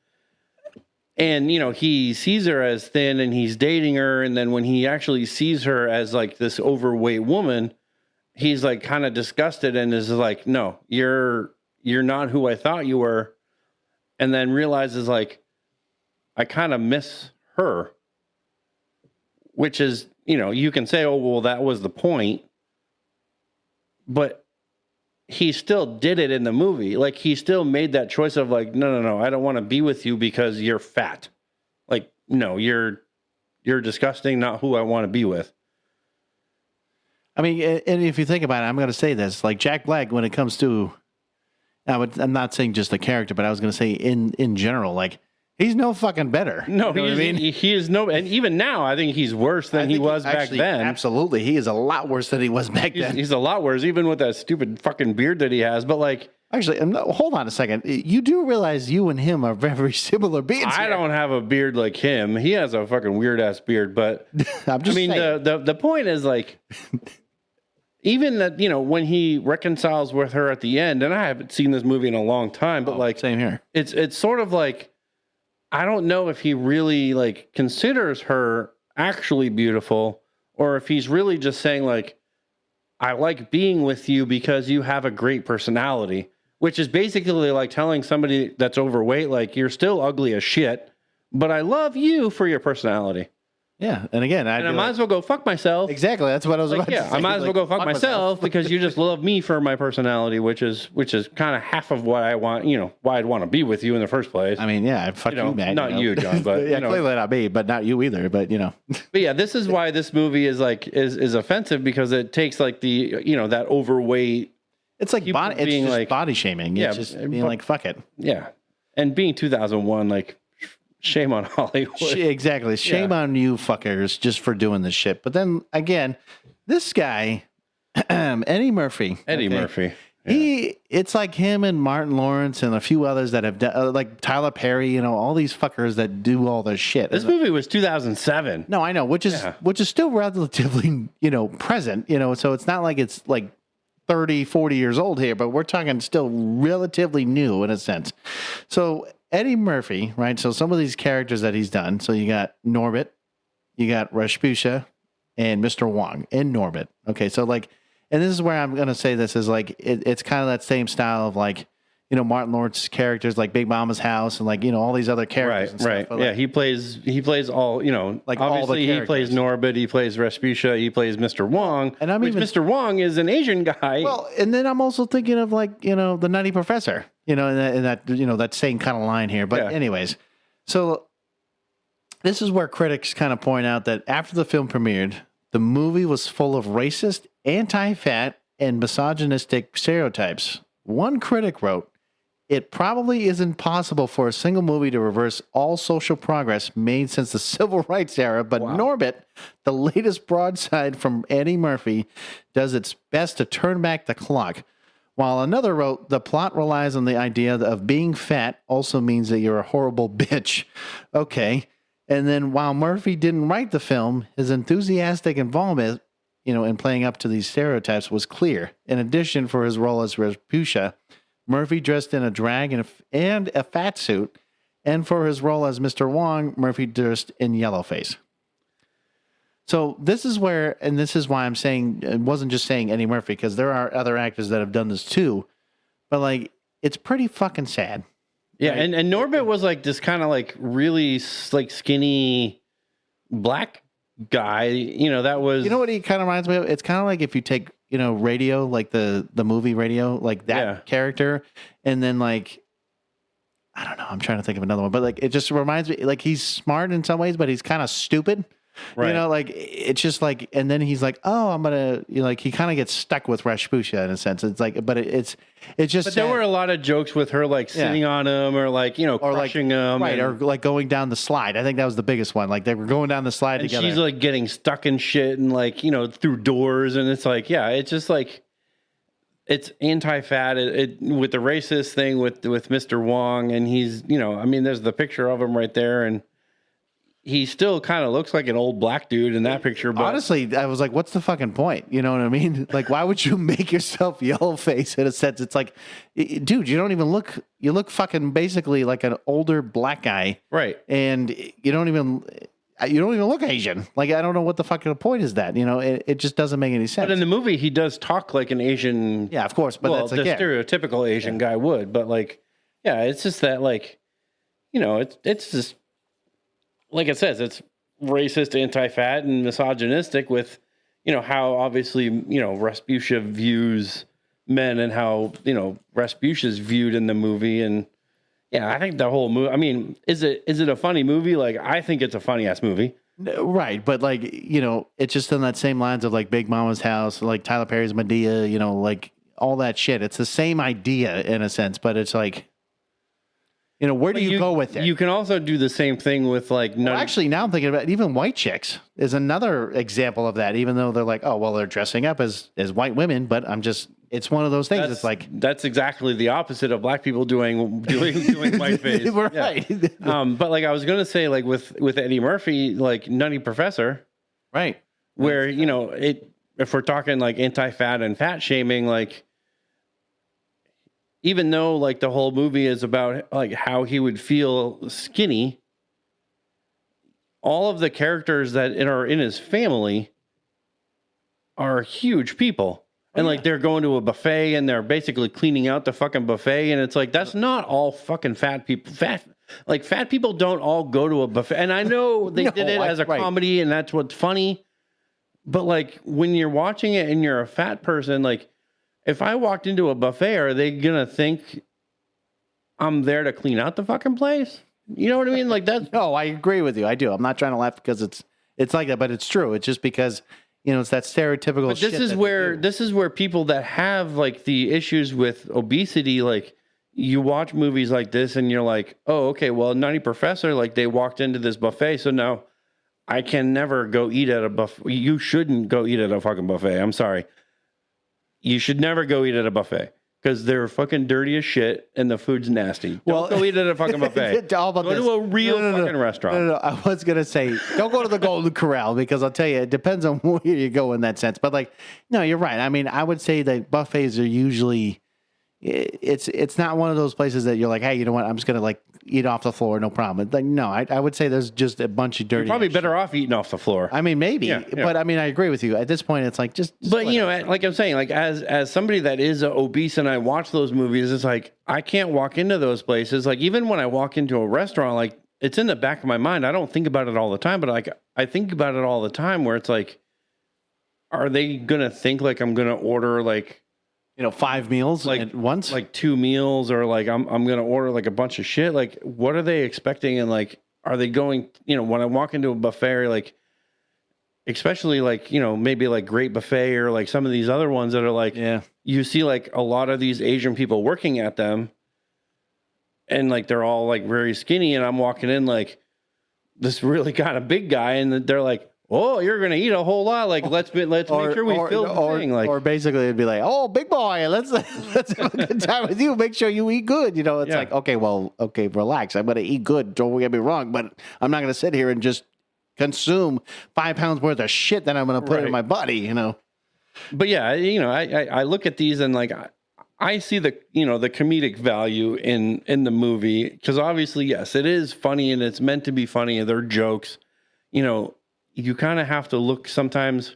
Speaker 2: And you know, he sees her as thin and he's dating her, and then when he actually sees her as like this overweight woman, he's like kind of disgusted and is like, no, you're not who I thought you were. And then realizes like, I kind of miss her, which is, you know, you can say, oh, well, that was the point, but he still did it in the movie. Like he still made that choice of like, no, I don't want to be with you because you're fat. Like, no, you're disgusting, not who I want to be with.
Speaker 1: I mean, and if you think about it, I'm going to say this, like Jack Black, when it comes to, I'm not saying just the character, but I was going to say in general, like he's no fucking better.
Speaker 2: No, I mean? He is no, and even now, I think he's worse than he was back then.
Speaker 1: Absolutely. He is a lot worse than he was back then.
Speaker 2: He's a lot worse, even with that stupid fucking beard that he has. But like,
Speaker 1: actually, hold on a second. You do realize you and him are very similar beings.
Speaker 2: I don't have a beard like him. He has a fucking weird ass beard, but
Speaker 1: I'm just saying.
Speaker 2: The point is like, even that, you know, when he reconciles with her at the end, and I haven't seen this movie in a long time, but like,
Speaker 1: same here.
Speaker 2: It's sort of like, I don't know if he really like considers her actually beautiful, or if he's really just saying like, I like being with you because you have a great personality, which is basically like telling somebody that's overweight, like, you're still ugly as shit, but I love you for your personality.
Speaker 1: Yeah, and again,
Speaker 2: I might as well go fuck myself.
Speaker 1: Exactly, that's what I was about to say.
Speaker 2: I might as well go fuck myself because you just love me for my personality, which is kind of half of what I want. You know, why I'd want to be with you in the first place.
Speaker 1: I mean, yeah, fuck you, man.
Speaker 2: Not you, John, but
Speaker 1: yeah, clearly not me, but not you either. But you know,
Speaker 2: but yeah, this is why this movie is like is offensive, because it takes like the, you know, that overweight.
Speaker 1: It's like body, it's just like body shaming. It's just being like, fuck it.
Speaker 2: Yeah, and being 2001, like. Shame on Hollywood.
Speaker 1: Exactly. Shame on you fuckers just for doing this shit. But then again, this guy, Eddie Murphy.
Speaker 2: Murphy.
Speaker 1: Yeah. It's like him and Martin Lawrence and a few others that have done, like Tyler Perry, you know, all these fuckers that do all this shit.
Speaker 2: This movie was 2007.
Speaker 1: No, I know, which is still relatively, you know, present, you know, so it's not like it's like 30, 40 years old here, but we're talking still relatively new in a sense. So Eddie Murphy, right? So some of these characters that he's done. So you got Norbit, you got Rasputia, and Mr. Wong in Norbit. Okay, so like, and this is where I'm going to say this is like, it's kind of that same style of like, Martin Lawrence's characters like Big Mama's House and like, all these other characters. And
Speaker 2: right.
Speaker 1: stuff.
Speaker 2: Yeah, he plays all, like obviously he plays Norbit, he plays Rasputia, he plays Mr. Wong. And Mr. Wong is an Asian guy.
Speaker 1: Well, and then I'm also thinking of like, the Nutty Professor, in that that same kind of line here. But anyways, so this is where critics kind of point out that after the film premiered, the movie was full of racist, anti-fat, and misogynistic stereotypes. One critic wrote, "It probably isn't possible for a single movie to reverse all social progress made since the civil rights era, but Norbit, the latest broadside from Eddie Murphy, does its best to turn back the clock." While another wrote, "The plot relies on the idea of being fat also means that you're a horrible bitch." Okay. And then while Murphy didn't write the film, his enthusiastic involvement, in playing up to these stereotypes was clear. In addition, for his role as Rasputia, Murphy dressed in a drag and a fat suit. And for his role as Mr. Wong, Murphy dressed in yellowface. So this is where, and this is why I'm saying, it wasn't just saying Eddie Murphy, because there are other actors that have done this too. But like, it's pretty fucking sad.
Speaker 2: Yeah, right? and Norbit was like this kind of like really like skinny black guy. That was.
Speaker 1: You know what he kind of reminds me of? It's kind of like if you take Radio, like the movie Radio, like that character, and then like I don't know, I'm trying to think of another one, but like it just reminds me, like he's smart in some ways, but he's kind of stupid. Right. Like it's just like, and then he's like, "Oh, I'm gonna," like he kind of gets stuck with Rasputia in a sense. It's like, but it's just.
Speaker 2: But there were a lot of jokes with her like sitting on him or like crushing him,
Speaker 1: right? Or like going down the slide. I think that was the biggest one. Like they were going down the slide
Speaker 2: and
Speaker 1: together.
Speaker 2: She's like getting stuck in shit and like through doors, and it's like it's just like it's anti-fat. It with the racist thing with Mr. Wong, and he's there's the picture of him right there, and he still kind of looks like an old black dude in that picture. But
Speaker 1: honestly, I was like, what's the fucking point? You know what I mean? Like, why would you make yourself yellow face in a sense? It's like, dude, you don't even look, you look fucking basically like an older black guy.
Speaker 2: Right.
Speaker 1: And you don't even look Asian. Like, I don't know what the fucking point is that, it just doesn't make any sense.
Speaker 2: But in the movie, he does talk like an Asian.
Speaker 1: Yeah, of course. But
Speaker 2: that's like, the stereotypical Asian guy would. But like, it's just that like, it's just, like it says, it's racist, anti-fat, and misogynistic with, how obviously, Rasputia views men and how, Rasputia's viewed in the movie. And I think the whole movie, I mean, is it a funny movie? Like, I think it's a funny ass movie.
Speaker 1: Right. But like, it's just in that same lines of like Big Mama's House, like Tyler Perry's Medea, like all that shit. It's the same idea in a sense, but it's like, where do you go with it?
Speaker 2: You can also do the same thing with like.
Speaker 1: Actually, now I'm thinking about even White Chicks is another example of that. Even though they're like, oh well, they're dressing up as white women, but it's one of those things. It's like
Speaker 2: that's exactly the opposite of black people doing whiteface.
Speaker 1: Right.
Speaker 2: Yeah. But like I was gonna say, like with Eddie Murphy, like Nutty Professor,
Speaker 1: right?
Speaker 2: Where if we're talking like anti-fat and fat shaming, like. Even though like the whole movie is about like how he would feel skinny, all of the characters that are in his family are huge people. And like they're going to a buffet and they're basically cleaning out the fucking buffet. And it's like, that's not all fucking fat people. Fat people don't all go to a buffet. And I know they did it as a comedy and that's what's funny. But like when you're watching it and you're a fat person, like, if I walked into a buffet, are they going to think I'm there to clean out the fucking place? You know what I mean? Like that.
Speaker 1: No, I agree with you. I do. I'm not trying to laugh because it's like that, but it's true. It's just because, it's that stereotypical
Speaker 2: but
Speaker 1: shit.
Speaker 2: This is where people that have like the issues with obesity, like you watch movies like this and you're like, oh, okay, well, Nutty Professor, like they walked into this buffet. So now I can never go eat at a buffet. You shouldn't go eat at a fucking buffet. I'm sorry. You should never go eat at a buffet because they're fucking dirty as shit and the food's nasty. Don't go eat at a fucking buffet. Go to a real fucking restaurant.
Speaker 1: No. I was going to say, don't go to the Golden Corral because I'll tell you, it depends on where you go in that sense. But like, no, you're right. I mean, I would say that buffets are usually, it's not one of those places that you're like, hey, you know what? I'm just gonna like eat off the floor, no problem. Like, no, I would say there's just a bunch of dirty.
Speaker 2: You're probably better off eating off the floor.
Speaker 1: I mean, maybe, but I mean, I agree with you. At this point, it's like just
Speaker 2: but you know, like I'm saying, like as somebody that is obese and I watch those movies, it's like I can't walk into those places. Like even when I walk into a restaurant, like it's in the back of my mind. I don't think about it all the time, but like I think about it all the time. Where it's like, are they gonna think like I'm gonna order like,
Speaker 1: 5 meals
Speaker 2: like
Speaker 1: at once,
Speaker 2: like 2 meals, or like I'm gonna order like a bunch of shit? Like what are they expecting? And like, are they going? When I walk into a buffet, like especially like maybe like Great Buffet or like some of these other ones that are like, you see like a lot of these Asian people working at them, and like they're all like very skinny, and I'm walking in like this really kind of big guy, and they're like, oh, you're gonna eat a whole lot. Like let's make sure we fill the thing. Like,
Speaker 1: or basically it'd be like, oh, big boy, let's have a good time with you. Make sure you eat good. It's like, okay, relax. I'm gonna eat good. Don't get me wrong, but I'm not gonna sit here and just consume 5 pounds worth of shit that I'm gonna put in my body.
Speaker 2: But yeah, I look at these and like I see the the comedic value in the movie, because obviously, yes, it is funny and it's meant to be funny and they're jokes. You kind of have to look sometimes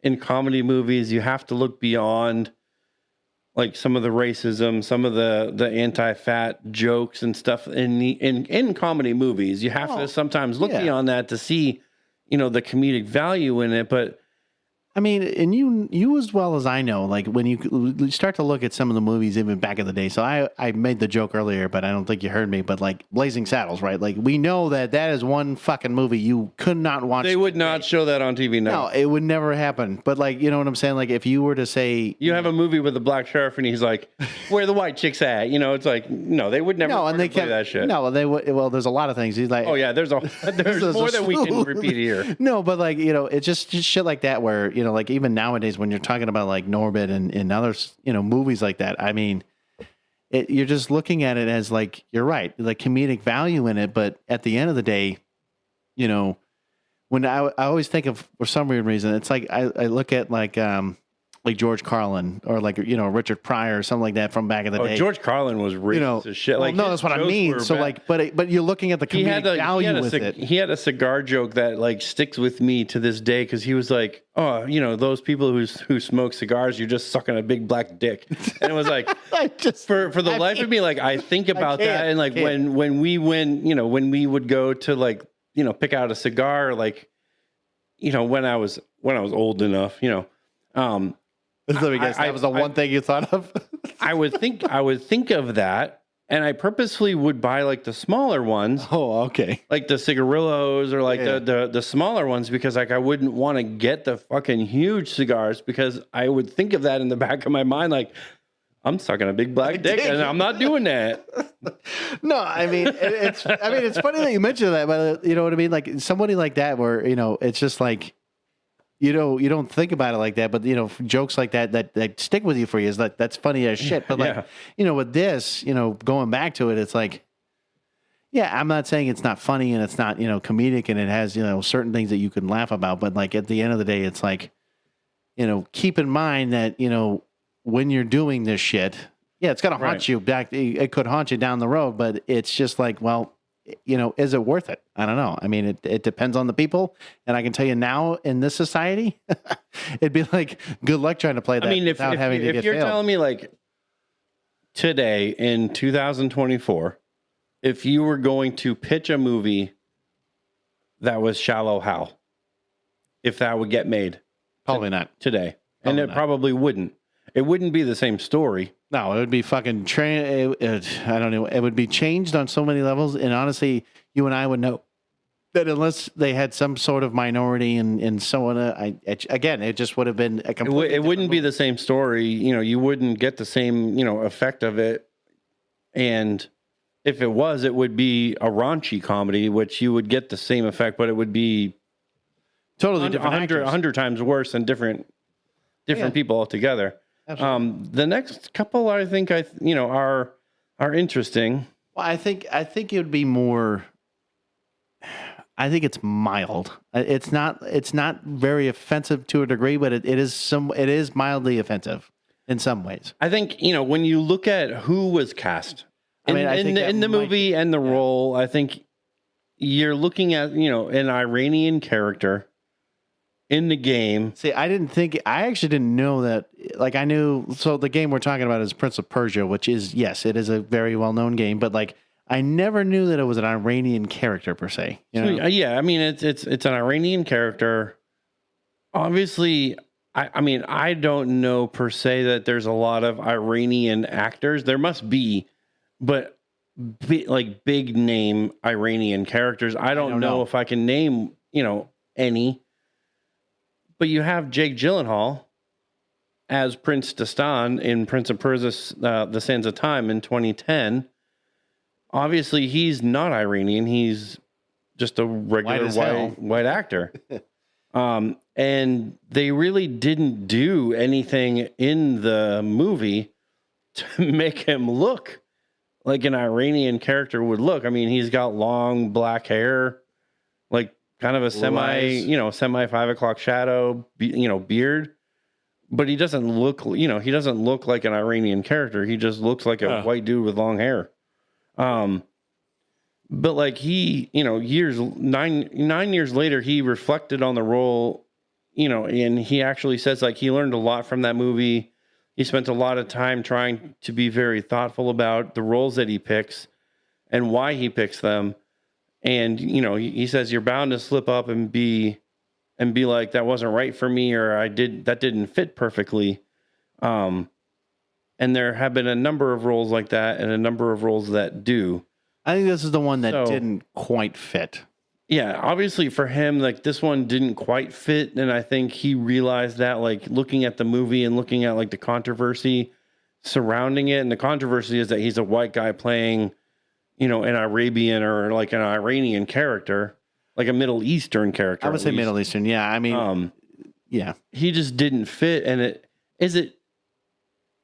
Speaker 2: in comedy movies. You have to look beyond like some of the racism, some of the anti-fat jokes and stuff in comedy movies. You have to sometimes look beyond that to see, the comedic value in it. But
Speaker 1: I mean, and you as well as I know, like when you start to look at some of the movies even back in the day. So I made the joke earlier, but I don't think you heard me. But like Blazing Saddles, right? Like we know that is one fucking movie you could not watch.
Speaker 2: They would not show that on TV now.
Speaker 1: No, it would never happen. But like, you know what I'm saying? Like if you were to say
Speaker 2: you have a movie with a black sheriff and he's like, "Where the white chicks at?" It's like no, they would never.
Speaker 1: No, and they
Speaker 2: play that shit.
Speaker 1: No, they would. Well, there's a lot of things. He's like,
Speaker 2: oh yeah, there's more than we can repeat here.
Speaker 1: No, but like it's just shit like that where like even nowadays when you're talking about like Norbit and other movies like that, I mean, you're just looking at it as like you're right, like comedic value in it, but at the end of the day, when I always think of, for some weird reason, it's like I look at like George Carlin or like Richard Pryor or something like that from back in the day.
Speaker 2: George Carlin was racist as shit.
Speaker 1: Well, no, that's what I mean. So bad. But you're looking at the comedic value with it.
Speaker 2: He had a cigar joke that like sticks with me to this day, because he was like, "Oh, those people who smoke cigars, you're just sucking a big black dick," and it was like, for the life of me, like I think about that, and like when we would go to like pick out a cigar, like when I was old enough,
Speaker 1: Let me guess. That was the one thing you thought of.
Speaker 2: I would think of that, and I purposefully would buy like the smaller ones.
Speaker 1: Oh, okay.
Speaker 2: Like the cigarillos or like the smaller ones, because like I wouldn't want to get the fucking huge cigars, because I would think of that in the back of my mind, like I'm sucking a big black dick, and I'm not doing that.
Speaker 1: No, I mean it's funny that you mentioned that, but you know what I mean. Like somebody like that, where it's just like. You don't think about it like that, but jokes like that stick with you for years. That's funny as shit. But like, with this, going back to it, it's like, yeah, I'm not saying it's not funny and it's not comedic and it has certain things that you can laugh about, but like at the end of the day, it's like, keep in mind that when you're doing this shit, it's gonna haunt you back. It could haunt you down the road, but it's just like, well. Is it worth it? I don't know. I mean, it depends on the people. And I can tell you now in this society, it'd be like, good luck trying to play that without having to get
Speaker 2: you're
Speaker 1: failed.
Speaker 2: telling me like today in 2024, if you were going to pitch a movie that was Shallow Hal, if that would get made.
Speaker 1: Probably not.
Speaker 2: Today. And it probably wouldn't. It wouldn't be the same story.
Speaker 1: No, it would be fucking I don't know. It would be changed on so many levels. And honestly, you and I would know that unless they had some sort of minority and so on, again, it just would have been a completely
Speaker 2: It wouldn't be the same story. You wouldn't get the same, effect of it. And if it was, it would be a raunchy comedy, which you would get the same effect, but it would be
Speaker 1: totally different.
Speaker 2: 100 times worse and different people altogether.
Speaker 1: Absolutely.
Speaker 2: The next couple, I think, are interesting.
Speaker 1: Well, I think it would be more. I think it's mild. It's not very offensive to a degree, but it is mildly offensive. in some ways.
Speaker 2: I think, when you look at who was cast in the movie and the role, I think you're looking at, an Iranian character in the game.
Speaker 1: See, I actually didn't know that. Like, I knew, so the game we're talking about is Prince of Persia, which is, yes, it is a very well-known game, but like, I never knew that it was an Iranian character per se.
Speaker 2: Yeah, I mean, it's an Iranian character. Obviously, I don't know per se that there's a lot of Iranian actors. There must be, but big name Iranian characters. I don't know if I can name, any. But you have Jake Gyllenhaal as Prince Dastan in Prince of Persia, The Sands of Time in 2010. Obviously, he's not Iranian. He's just a regular white actor. And they really didn't do anything in the movie to make him look like an Iranian character would look. I mean, he's got long black hair, like kind of a semi 5 o'clock shadow, beard, but he doesn't look like an Iranian character. He just looks like a white dude with long hair. But like he, 9 years later, he reflected on the role, and he actually says like he learned a lot from that movie. He spent a lot of time trying to be very thoughtful about the roles that he picks and why he picks them. And, he says you're bound to slip up and be like, that wasn't right for me, or that didn't fit perfectly. And there have been a number of roles like that and a number of roles that do.
Speaker 1: I think this is the one that didn't quite fit.
Speaker 2: Yeah, obviously for him, like this one didn't quite fit. And I think he realized that, like looking at the movie and looking at like the controversy surrounding it. And the controversy is that he's a white guy playing, an Arabian or like an Iranian character, like a Middle Eastern character.
Speaker 1: I would say Middle Eastern. Yeah. I mean, yeah,
Speaker 2: he just didn't fit. And is it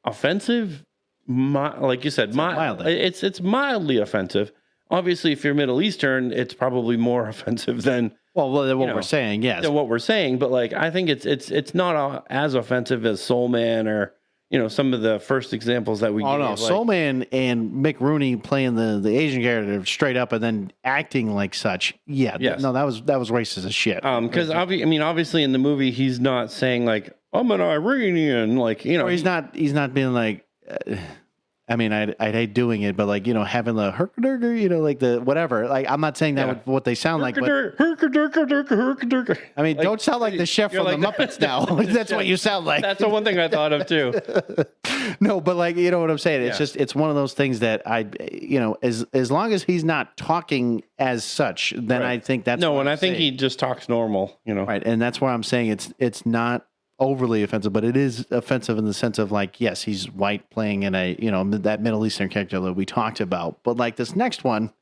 Speaker 2: offensive? Like you said, mildly. It's mildly offensive. Obviously, if you're Middle Eastern, it's probably more offensive than
Speaker 1: what we're saying. Yes,
Speaker 2: than what we're saying. But like, I think it's not as offensive as Soul Man or some of the first examples that we.
Speaker 1: Oh no, Soul Man and Mick Rooney playing the Asian character straight up and then acting like such. Yeah, yes. No, that was racist as shit.
Speaker 2: Because obviously in the movie he's not saying like I'm an Iranian, like
Speaker 1: Or he's not being like. I mean, I'd hate doing it, but like, having the herkadurger, like the whatever. Like, I'm not saying that what they sound like, but I mean, don't sound like the chef from the Muppets now. That's what you sound like.
Speaker 2: That's the one thing I thought of too.
Speaker 1: No, but like, you know what I'm saying? It's just, it's one of those things that as long as he's not talking as such, then I think that's
Speaker 2: no, and I think he just talks normal,
Speaker 1: Right. And that's why I'm saying it's not overly offensive, but it is offensive in the sense of like, yes, he's white playing in a, that Middle Eastern character that we talked about. But like this next one,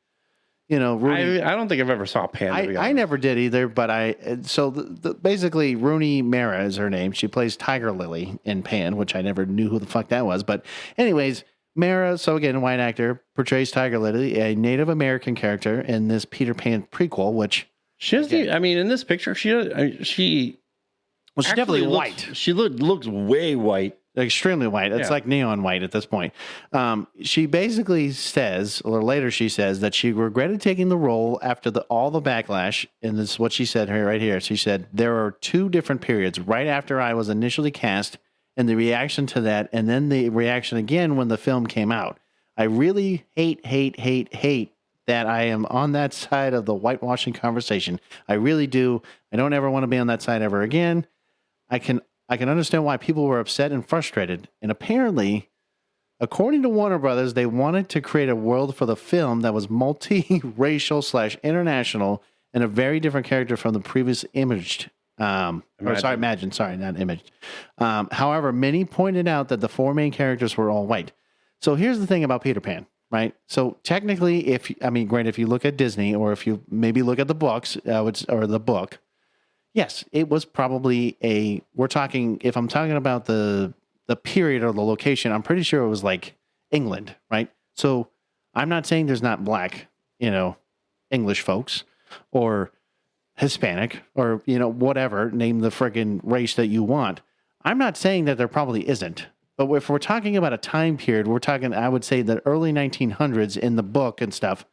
Speaker 1: Rooney,
Speaker 2: I don't think I've ever saw Pan.
Speaker 1: I never did either, but basically Rooney Mara is her name. She plays Tiger Lily in Pan, which I never knew who the fuck that was. But anyways, Mara, so again, a white actor, portrays Tiger Lily, a Native American character in this Peter Pan prequel, which
Speaker 2: she has in this picture, she
Speaker 1: well, she's definitely white.
Speaker 2: She looks way white.
Speaker 1: Extremely white. It's like neon white at this point. She basically says, or later she says, that she regretted taking the role after all the backlash. And this is what she said here, right here. She said, there are two different periods. Right after I was initially cast and the reaction to that, and then the reaction again when the film came out. I really hate that I am on that side of the whitewashing conversation. I really do. I don't ever want to be on that side ever again. I can understand why people were upset and frustrated. And apparently, according to Warner Brothers, they wanted to create a world for the film that was multiracial / international and a very different character from the previous Imaged. Imagine. Sorry, not Imaged. However, many pointed out that the four main characters were all white. So here's the thing about Peter Pan, right? So technically, if you look at Disney or if you maybe look at the books or the book, yes, it was probably if I'm talking about the period or the location, I'm pretty sure it was like England, right? So I'm not saying there's not black, English folks or Hispanic or, whatever, name the friggin' race that you want. I'm not saying that there probably isn't, But if we're talking about a time period, we're talking, I would say, the early 1900s in the book and stuff.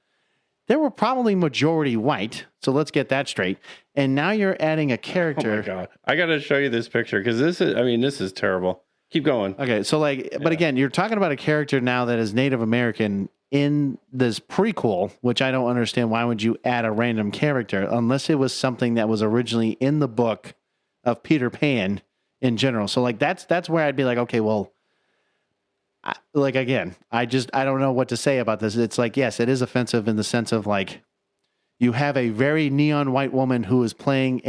Speaker 1: They were probably majority white, so let's get that straight. And now you're adding a character.
Speaker 2: Oh my God. I got to show you this picture because this is terrible. Keep going.
Speaker 1: Okay, so but again, you're talking about a character now that is Native American in this prequel, which I don't understand. Why would you add a random character unless it was something that was originally in the book of Peter Pan in general? So like that's where I'd be like, okay, well, I don't know what to say about this. It's like, yes, it is offensive in the sense of like, you have a very neon white woman who is playing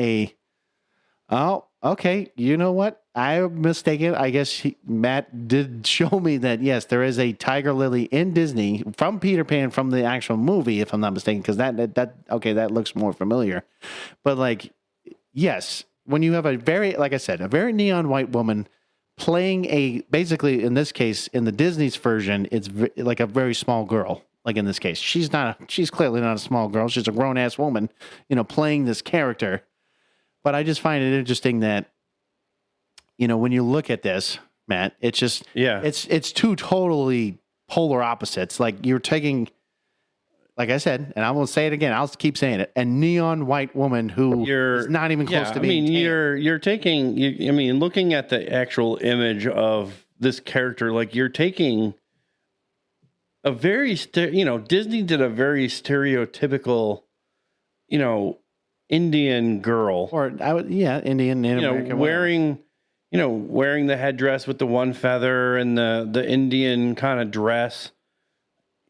Speaker 1: okay, you know what? I'm mistaken. I guess Matt did show me that, yes, there is a Tiger Lily in Disney from Peter Pan from the actual movie, if I'm not mistaken, because that looks more familiar. But like, yes, when you have a very neon white woman playing basically in this case, in the Disney's version, it's like a very small girl. Like in this case, she's clearly not a small girl. She's a grown ass woman, playing this character. But I just find it interesting that, when you look at this, Matt, it's just, it's two totally polar opposites. Like you're taking, like I said, and I will say it again, I'll keep saying it, a neon white woman who is not even close to being.
Speaker 2: You're taking, looking at the actual image of this character, like you're taking a very, Disney did a very stereotypical, Indian girl,
Speaker 1: or Indian, Native American,
Speaker 2: wearing the headdress with the one feather and the Indian kind of dress,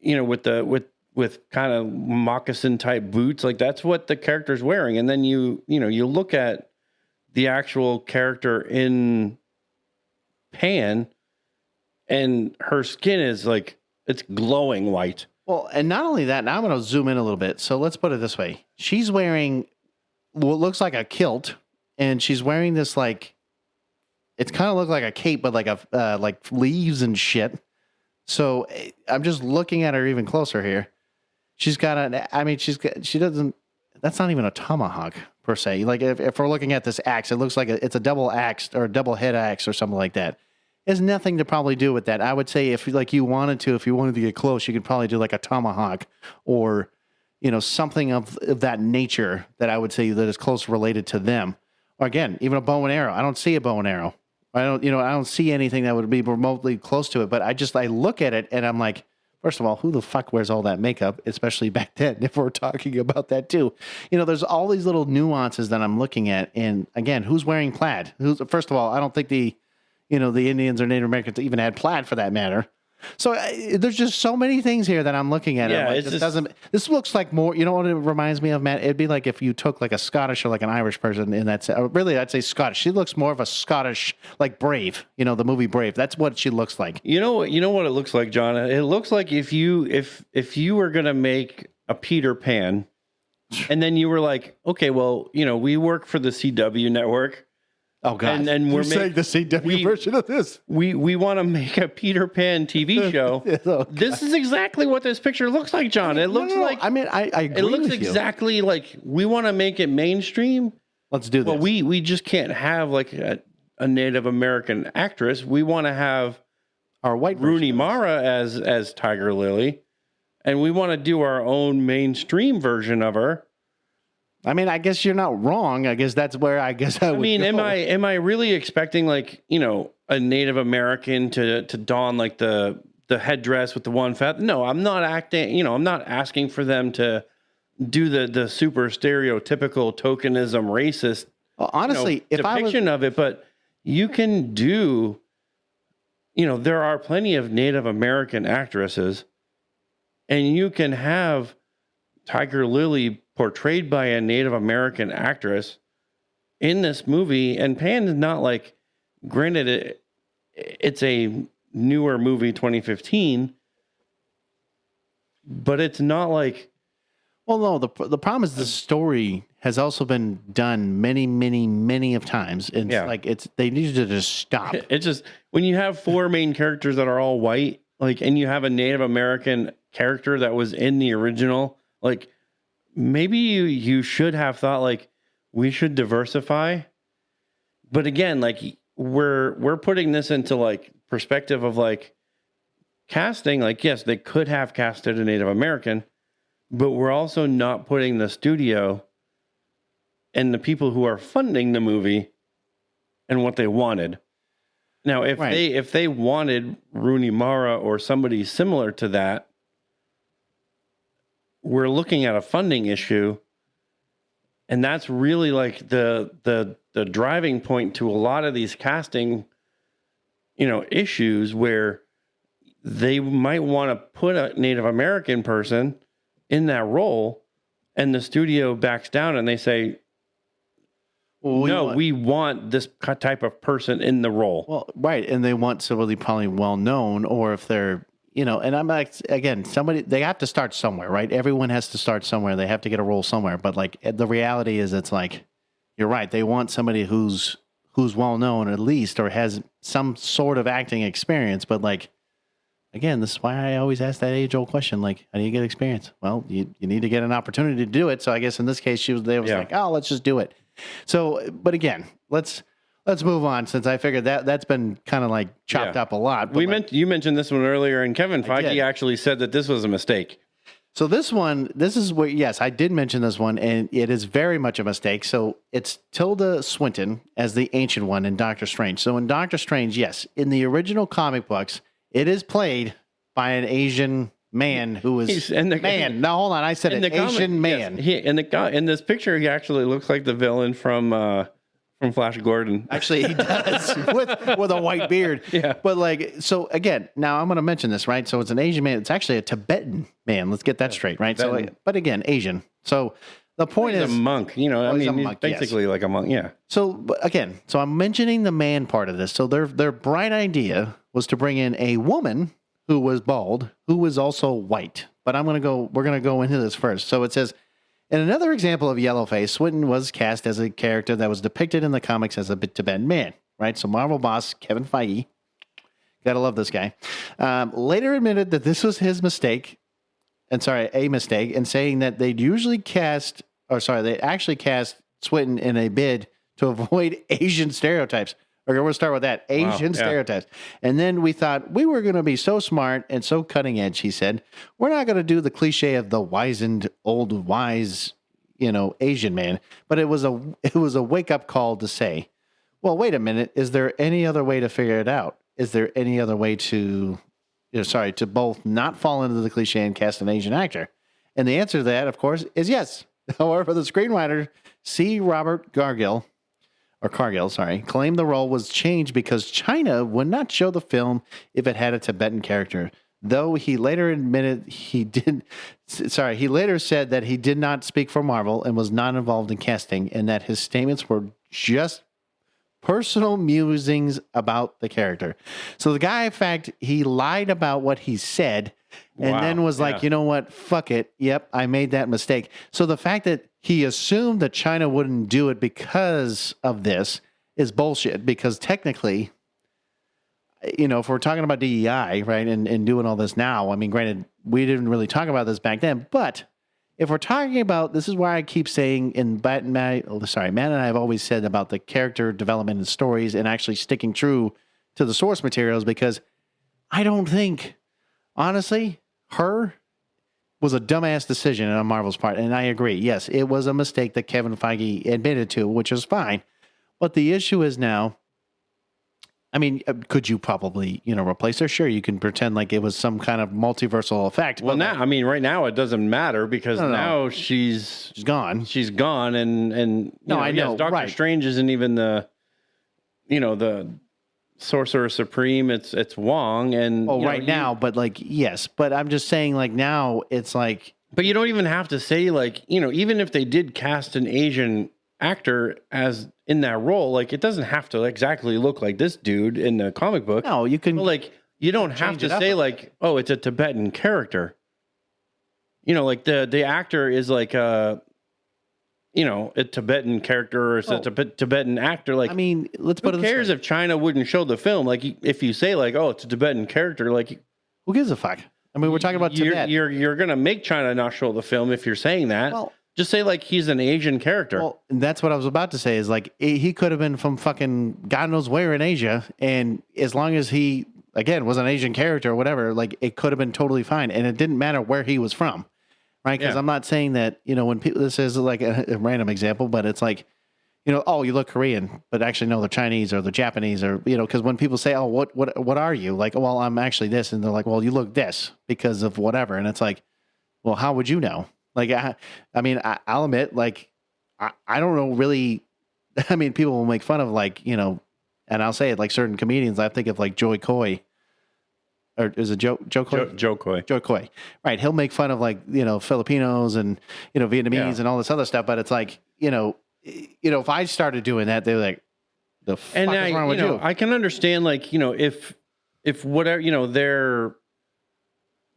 Speaker 2: with kind of moccasin type boots. Like that's what the character's wearing. And then you look at the actual character in Pan and her skin is like, it's glowing white.
Speaker 1: Well, and not only that, now I'm going to zoom in a little bit. So let's put it this way. She's wearing what looks like a kilt, and she's wearing this like, it's kind of look like a cape, but like like leaves and shit. So I'm just looking at her even closer here. She's got that's not even a tomahawk per se. Like if we're looking at this axe, it looks like it's a double axe or a double head axe or something like that. It has nothing to probably do with that. I would say if you wanted to get close, you could probably do like a tomahawk or, something of that nature that I would say that is close related to them. Or again, even a bow and arrow. I don't see a bow and arrow. I don't see anything that would be remotely close to it. But I look at it and I'm like, first of all, who the fuck wears all that makeup, especially back then, if we're talking about that too? There's all these little nuances that I'm looking at. And again, who's wearing plaid? First of all, I don't think the Indians or Native Americans even had plaid for that matter. So there's just so many things here that I'm looking at.
Speaker 2: Yeah,
Speaker 1: this looks like more, what it reminds me of, Matt? It'd be like if you took like a Scottish or like an Irish person in that, really, I'd say Scottish. She looks more of a Scottish, like Brave, the movie Brave. That's what she looks like.
Speaker 2: You know what it looks like, John? It looks like if you were going to make a Peter Pan and then you were like, okay, well, we work for the CW network.
Speaker 1: Oh God!
Speaker 2: And we're
Speaker 1: saying the CW version of this.
Speaker 2: We want to make a Peter Pan TV show. This is exactly what this picture looks like, John. It looks like.
Speaker 1: I agree.
Speaker 2: It looks
Speaker 1: with
Speaker 2: exactly like we want to make it mainstream.
Speaker 1: Let's do this.
Speaker 2: Well, we just can't have like a Native American actress. We want to have
Speaker 1: our white
Speaker 2: Rooney Mara as Tiger Lily, and we want to do our own mainstream version of her.
Speaker 1: I guess you're not wrong. I guess that's where I would go.
Speaker 2: Am I really expecting like, a Native American to don like the headdress with the one feather? No, I'm not I'm not asking for them to do the super stereotypical tokenism racist
Speaker 1: honestly,
Speaker 2: depiction of it, but you can do, there are plenty of Native American actresses and you can have Tiger Lily portrayed by a Native American actress in this movie. And Pan is not like, granted, it's a newer movie, 2015, but it's not like.
Speaker 1: Well, no, the problem is the story has also been done many, many, many of times. And they need to just stop.
Speaker 2: It's just when you have four main characters that are all white, like, and you have a Native American character that was in the original, like, maybe you should have thought like we should diversify, but again, like we're putting this into like perspective of like casting, like, yes, they could have casted a Native American, but we're also not putting the studio and the people who are funding the movie and what they wanted. Now, if they wanted Rooney Mara or somebody similar to that, we're looking at a funding issue, and that's really like the driving point to a lot of these casting, issues where they might want to put a Native American person in that role, and the studio backs down and they say, we want this type of person in the role.
Speaker 1: Well, right. And they want somebody probably well known, or if they're, and I'm like, again, they have to start somewhere, right? Everyone has to start somewhere. They have to get a role somewhere. But like the reality is, it's like, you're right. They want somebody who's well known at least, or has some sort of acting experience. But like, again, this is why I always ask that age-old question, like, how do you get experience? Well, you need to get an opportunity to do it. So I guess in this case, they was like, oh, let's just do it. So, but again, let's move on, since I figured that's been kind of like chopped up a lot.
Speaker 2: You mentioned this one earlier, and Kevin Feige actually said that this was a mistake.
Speaker 1: So this is where, yes, I did mention this one, and it is very much a mistake. So it's Tilda Swinton as the Ancient One in Doctor Strange. So in Doctor Strange, yes, in the original comic books, it is played by an Asian man who is man. No, hold on, I said an Asian man.
Speaker 2: Yes, in this picture, he actually looks like the villain from Flash Gordon.
Speaker 1: Actually, he does with a white beard.
Speaker 2: Yeah.
Speaker 1: But like, so again, now I'm going to mention this, right? So it's an Asian man. It's actually a Tibetan man. Let's get that straight, right?
Speaker 2: Tibetan.
Speaker 1: So, but again, Asian. So the point is,
Speaker 2: a monk. He's basically like a monk. Yeah.
Speaker 1: So again, I'm mentioning the man part of this. So their bright idea was to bring in a woman who was bald, who was also white. But we're going to go into this first. So it says, in another example of yellowface, Swinton was cast as a character that was depicted in the comics as a Tibetan man, right? So Marvel boss Kevin Feige, gotta love this guy, later admitted that this was his mistake, and saying that they'd actually cast Swinton in a bid to avoid Asian stereotypes. Okay, we'll start with that. Asian stereotypes. And then we thought we were going to be so smart and so cutting edge, he said. We're not going to do the cliche of the wizened, old, wise, Asian man. But it was a wake-up call to say, well, wait a minute. Is there any other way to figure it out? Is there any other way to both not fall into the cliche and cast an Asian actor? And the answer to that, of course, is yes. However, the screenwriter, C. Robert Cargill, claimed the role was changed because China would not show the film if it had a Tibetan character. Though he later admitted he later said that he did not speak for Marvel and was not involved in casting, and that his statements were just personal musings about the character. So the guy, in fact, he lied about what he said, and then was like, you know what? Fuck it. Yep, I made that mistake. So the fact that he assumed that China wouldn't do it because of this is bullshit, because technically, if we're talking about DEI, right, and doing all this now, I mean, granted, we didn't really talk about this back then, but if we're talking about, this is why I keep saying Matt and I have always said about the character development and stories and actually sticking true to the source materials, because I don't think, honestly, her was a dumbass decision on Marvel's part. And I agree. Yes, it was a mistake that Kevin Feige admitted to, which is fine. But the issue is now, I mean, could you probably, replace her? Sure, you can pretend like it was some kind of multiversal effect.
Speaker 2: Well, now, right now it doesn't matter, because now she's
Speaker 1: gone.
Speaker 2: She's gone, and
Speaker 1: I know.
Speaker 2: Doctor Strange isn't even the Sorcerer Supreme. It's Wong, and
Speaker 1: now, but yes, but I'm just saying, now it's like.
Speaker 2: But you don't even have to say even if they did cast an Asian actor as in that role, it doesn't have to exactly look like this dude in the comic book.
Speaker 1: No, you can.
Speaker 2: You don't have to say it's a Tibetan character. The actor is a Tibetan character, or it's a Tibetan actor.
Speaker 1: Let's put it.
Speaker 2: Who cares if China wouldn't show the film? If you say it's a Tibetan character,
Speaker 1: who gives a fuck? I mean, we're talking about Tibet.
Speaker 2: You're gonna make China not show the film if you're saying that.
Speaker 1: Well,
Speaker 2: just say he's an Asian character.
Speaker 1: Well, and that's what I was about to say. Is he could have been from fucking God knows where in Asia, and as long as he again, was an Asian character or whatever, like it could have been totally fine. And it didn't matter where he was from. Right. Because I'm not saying that, when people, this is like a random example, but it's like, oh, you look Korean, but actually no, they're Chinese or they're Japanese or, because when people say, oh, what are you? Like, well, I'm actually this. And they're like, well, you look this because of whatever. And it's like, well, how would you know? Like, I'll admit, like, I don't know really. I mean, people will make fun of like, and I'll say it like certain comedians. I think of like Joey Coy. Or is it Joe Coy?
Speaker 2: Joe Coy.
Speaker 1: Joe Coy. Right. He'll make fun of like, Filipinos and, Vietnamese and all this other stuff. But it's like, if I started doing that, they're like, the fuck is wrong with you?
Speaker 2: I can understand like, if whatever, they're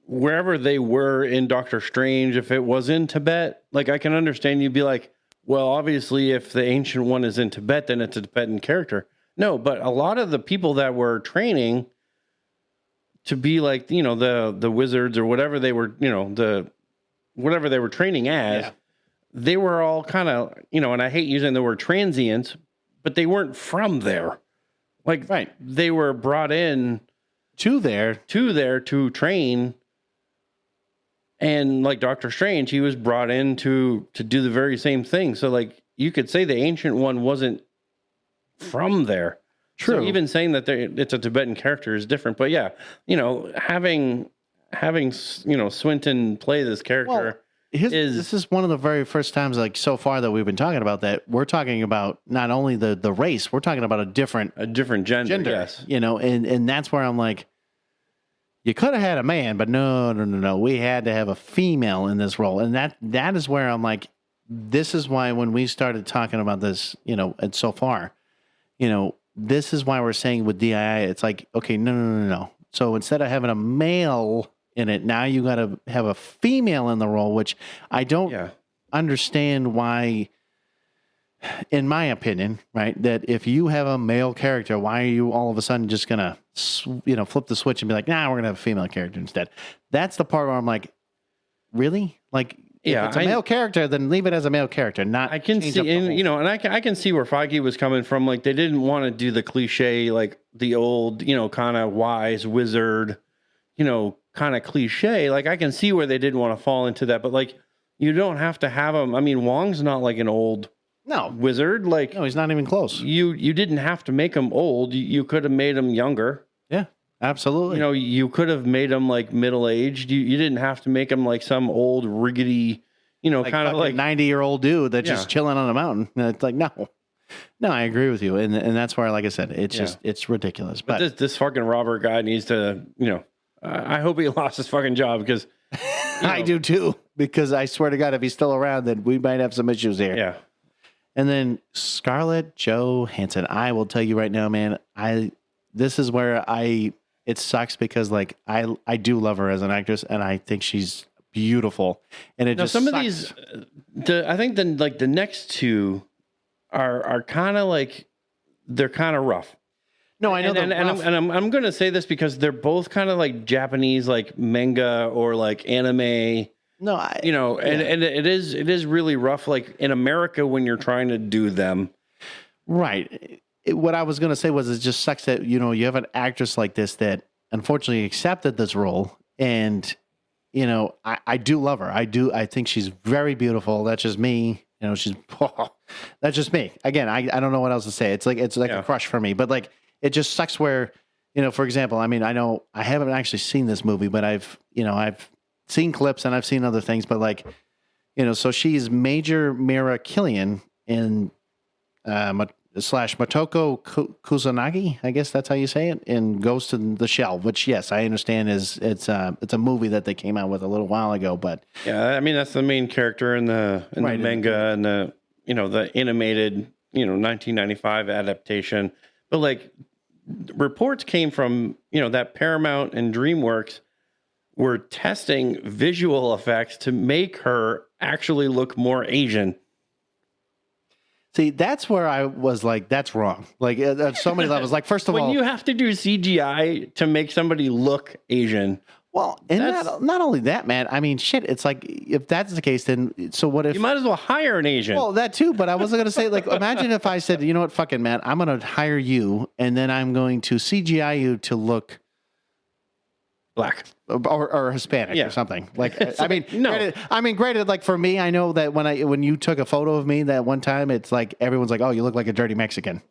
Speaker 2: wherever they were in Doctor Strange, if it was in Tibet, like I can understand you'd be like, well, obviously if the Ancient One is in Tibet, then it's a Tibetan character. No, but a lot of the people that were training to be like, the wizards or whatever they were, whatever they were training as, they were all kind of, and I hate using the word transients, but they weren't from there. Like, they were brought in
Speaker 1: to there
Speaker 2: to train. And like Doctor Strange, he was brought in to do the very same thing. So like you could say the Ancient One wasn't from there.
Speaker 1: True.
Speaker 2: So even saying that it's a Tibetan character is different. But yeah, having Swinton play this character
Speaker 1: this is one of the very first times like so far that we've been talking about that. We're talking about not only the race, we're talking about a different
Speaker 2: gender. Yes.
Speaker 1: And that's where I'm like, you could have had a man, but no. We had to have a female in this role. And that is where I'm like, this is why when we started talking about this, and so far, this is why we're saying with DII, it's like, okay, no. So instead of having a male in it, now you got to have a female in the role, which I don't understand why, in my opinion, right, that if you have a male character, why are you all of a sudden just going to, flip the switch and be like, nah, we're going to have a female character instead. That's the part where I'm like, really? Like, if it's a male character, then leave it as a male character. Not
Speaker 2: I can see, and I can see where Feige was coming from. Like, they didn't want to do the cliche, like the old, kind of wise wizard, kind of cliche. Like, I can see where they didn't want to fall into that, but like, you don't have to have him. I mean, Wong's not like an old wizard. Like,
Speaker 1: no, he's not even close.
Speaker 2: You didn't have to make him old. You could have made him younger.
Speaker 1: Yeah. Absolutely.
Speaker 2: You could have made him like middle-aged. You didn't have to make him like some old rickety, kind of like
Speaker 1: 90-year-old dude that's just chilling on a mountain. It's like, no, I agree with you. And that's where, like I said, it's just, it's ridiculous.
Speaker 2: But this fucking Robert guy needs to, I hope he lost his fucking job because
Speaker 1: I do too, because I swear to God, if he's still around, then we might have some issues here.
Speaker 2: Yeah.
Speaker 1: And then Scarlett Johansson, I will tell you right now, man, this is where it sucks because like I do love her as an actress and I think she's beautiful. And it just
Speaker 2: some
Speaker 1: sucks.
Speaker 2: of these I think the next two are kind of like they're kind of rough.
Speaker 1: No, I know
Speaker 2: and I'm going to say this because they're both kind of like Japanese like manga or like anime.
Speaker 1: No,
Speaker 2: and it is really rough like in America when you're trying to do them.
Speaker 1: Right. What I was going to say was it just sucks that, you have an actress like this that unfortunately accepted this role. And, I do love her. I think she's very beautiful. That's just me. That's just me. Again, I don't know what else to say. It's like a crush for me. But like, it just sucks where, for example, I mean, I know I haven't actually seen this movie, but I've seen clips and I've seen other things. But like, so she's Major Mira Killian in Motoko Kusanagi, I guess that's how you say it, in Ghost in the Shell, which yes, I understand it's a movie that they came out with a little while ago, but
Speaker 2: yeah, I mean that's the main character in the manga and the the animated 1995 adaptation. But like reports came from that Paramount and DreamWorks were testing visual effects to make her actually look more Asian.
Speaker 1: See, that's where I was like, that's wrong. Like, at so many levels. Like, first of all,
Speaker 2: when you have to do CGI to make somebody look Asian.
Speaker 1: Well, and not only that, man. I mean, shit. It's like if that's the case, then so what if
Speaker 2: you might as well hire an Asian?
Speaker 1: Well, that too. But I wasn't going to say like, imagine if I said, you know what, fucking man, I'm going to hire you, and then I'm going to CGI you to look
Speaker 2: black
Speaker 1: or Hispanic or something. Like, I mean,
Speaker 2: no.
Speaker 1: Granted, like for me, I know that when you took a photo of me that one time, it's like everyone's like, "Oh, you look like a dirty Mexican."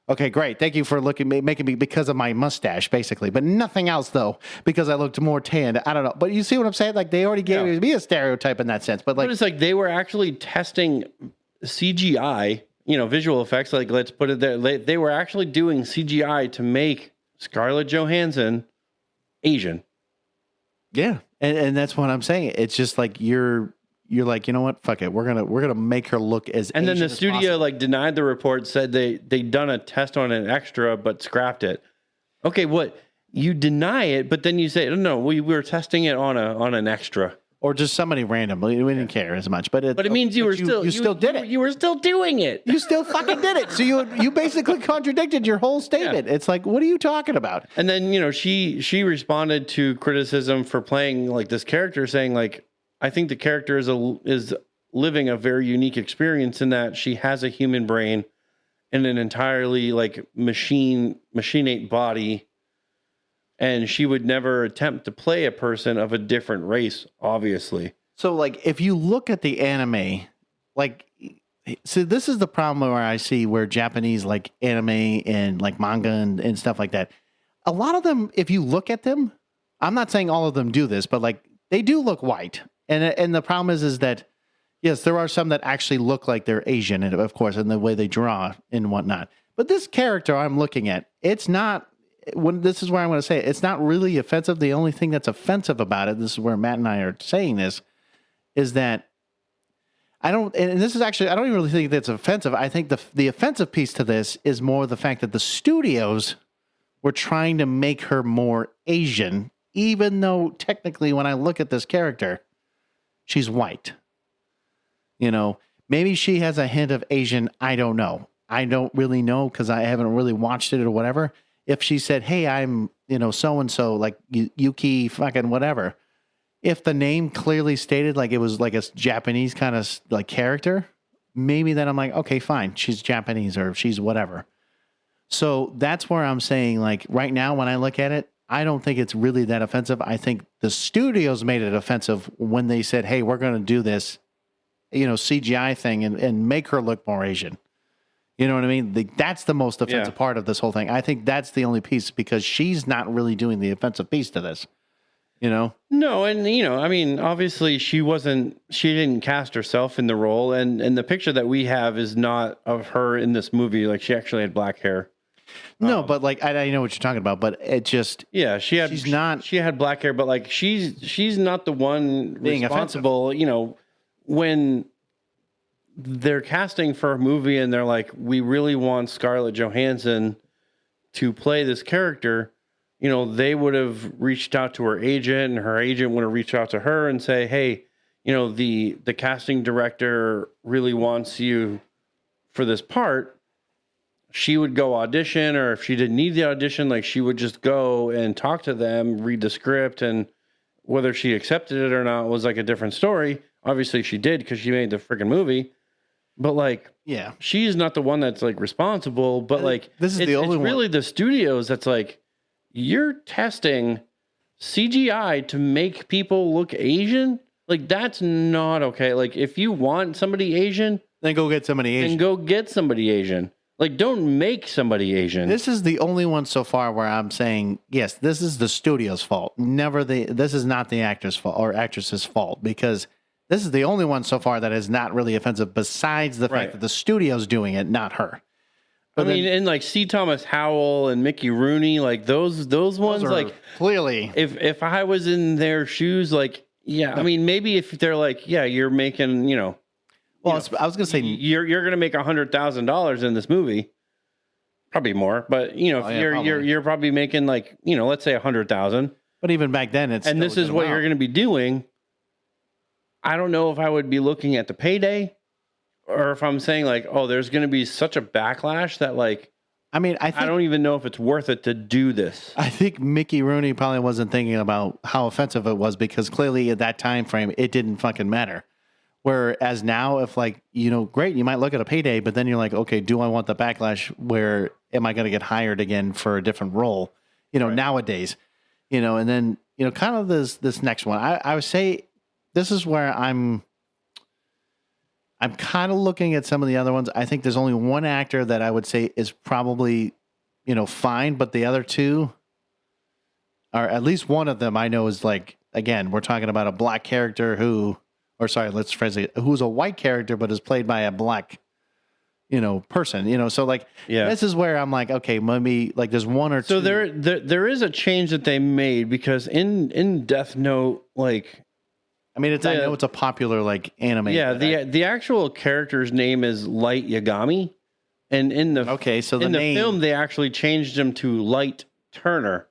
Speaker 1: Okay, great. Thank you for making me because of my mustache, basically, but nothing else though, because I looked more tanned. I don't know, but you see what I'm saying? Like they already gave me a stereotype in that sense, but
Speaker 2: it's like they were actually testing CGI, visual effects. Like let's put it there, they were actually doing CGI to make Scarlett Johansson Asian.
Speaker 1: Yeah, and that's what I'm saying. It's just like you're like, you know what? Fuck it. We're gonna make her look as.
Speaker 2: And
Speaker 1: Asian
Speaker 2: then the studio like denied the report, said they done a test on an extra, but scrapped it. Okay, what you deny it, but then you say no, we were testing it on an extra,
Speaker 1: or just somebody random. We didn't care as much, but
Speaker 2: it means you still did it. You were still doing it.
Speaker 1: You still fucking did it. So you basically contradicted your whole statement. Yeah. It's like, what are you talking about?
Speaker 2: And then she responded to criticism for playing like this character, saying like, I think the character is living a very unique experience in that she has a human brain and an entirely like machinate body, and she would never attempt to play a person of a different race, obviously.
Speaker 1: So like if you look at the anime, like so this is the problem where I see where Japanese like anime and like manga and stuff like that. A lot of them, if you look at them, I'm not saying all of them do this, but like they do look white. And the problem is that, yes, there are some that actually look like they're Asian, and of course, in the way they draw and whatnot. But this character I'm looking at, it's not, this is where I'm going to say it, it's not really offensive. The only thing that's offensive about it, this is where Matt and I are saying this, is that I don't even really think that's offensive. I think the offensive piece to this is more the fact that the studios were trying to make her more Asian, even though technically when I look at this character, she's white. Maybe she has a hint of Asian. I don't know. I don't really know because I haven't really watched it or whatever. If she said, hey, I'm, so-and-so, like Yuki fucking whatever. If the name clearly stated like it was like a Japanese kind of like character, maybe then I'm like, okay, fine. She's Japanese or she's whatever. So that's where I'm saying like right now when I look at it, I don't think it's really that offensive. I think the studios made it offensive when they said, hey, we're going to do this, CGI thing and make her look more Asian. You know what I mean? That's the most offensive part of this whole thing. I think that's the only piece because she's not really doing the offensive piece to this, No,
Speaker 2: and, I mean, obviously she didn't cast herself in the role. And the picture that we have is not of her in this movie. Like she actually had black hair.
Speaker 1: No, but like I know what you're talking about, but it just
Speaker 2: she had black hair, but like she's not the one being responsible. Offensive. When they're casting for a movie and they're like, we really want Scarlett Johansson to play this character, they would have reached out to her agent, and her agent would have reached out to her and say, hey, the casting director really wants you for this part. She would go audition, or if she didn't need the audition, like she would just go and talk to them, read the script, and whether she accepted it or not was like a different story. Obviously she did because she made the freaking movie, but like,
Speaker 1: yeah,
Speaker 2: she's not the one that's like responsible, but like
Speaker 1: this is the only one.
Speaker 2: Really the studios that's like, you're testing CGI to make people look Asian. Like that's not okay. Like if you want somebody Asian,
Speaker 1: then go get somebody
Speaker 2: Asian. Like, don't make somebody Asian.
Speaker 1: This is the only one so far where I'm saying, yes, this is the studio's fault. This is not the actor's fault or actress's fault, because this is the only one so far that is not really offensive besides the fact that the studio's doing it, not her.
Speaker 2: But and like C. Thomas Howell and Mickey Rooney, like those ones, like
Speaker 1: clearly,
Speaker 2: if I was in their shoes, like, I mean, maybe if they're like, you're making,
Speaker 1: well, I was going to say
Speaker 2: you're going to make $100,000 in this movie, probably more. But you're probably making like let's say 100,000.
Speaker 1: But even back then,
Speaker 2: this is what you're going to be doing. I don't know if I would be looking at the payday, or if I'm saying like, oh, there's going to be such a backlash that like,
Speaker 1: I mean, I
Speaker 2: don't even know if it's worth it to do this.
Speaker 1: I think Mickey Rooney probably wasn't thinking about how offensive it was, because clearly at that time frame it didn't fucking matter. Whereas now, if like, great, you might look at a payday, but then you're like, okay, do I want the backlash? Where am I going to get hired again for a different role? Nowadays, and then kind of this next one. I would say this is where I'm kind of looking at some of the other ones. I think there's only one actor that I would say is probably, fine, but the other two, or at least one of them I know is like, again, we're talking about a black character let's phrase it, who's a white character, but is played by a black, person, so like, this is where I'm like, okay, maybe like there's one or two.
Speaker 2: So there is a change that they made because in Death Note, like,
Speaker 1: I mean, I know it's a popular like anime.
Speaker 2: Yeah, the actual character's name is Light Yagami, and in the film they actually changed him to Light Turner,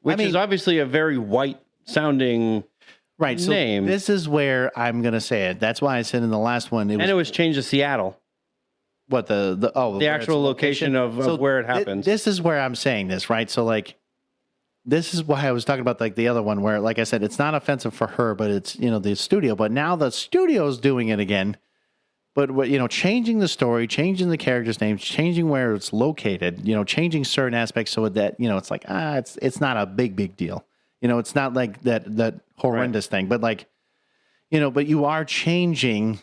Speaker 2: which is obviously a very white sounding name.
Speaker 1: So this is where I'm gonna say it. That's why I said in the last one,
Speaker 2: it was changed to Seattle.
Speaker 1: What the
Speaker 2: actual location of where it happens.
Speaker 1: This is where I'm saying this, right? So like, this is why I was talking about like the other one where, like I said, it's not offensive for her, but it's, the studio. But now the studio's doing it again. But changing the story, changing the characters' names, changing where it's located, changing certain aspects so that, it's like, it's not a big deal. It's not like that horrendous thing. But like, but you are changing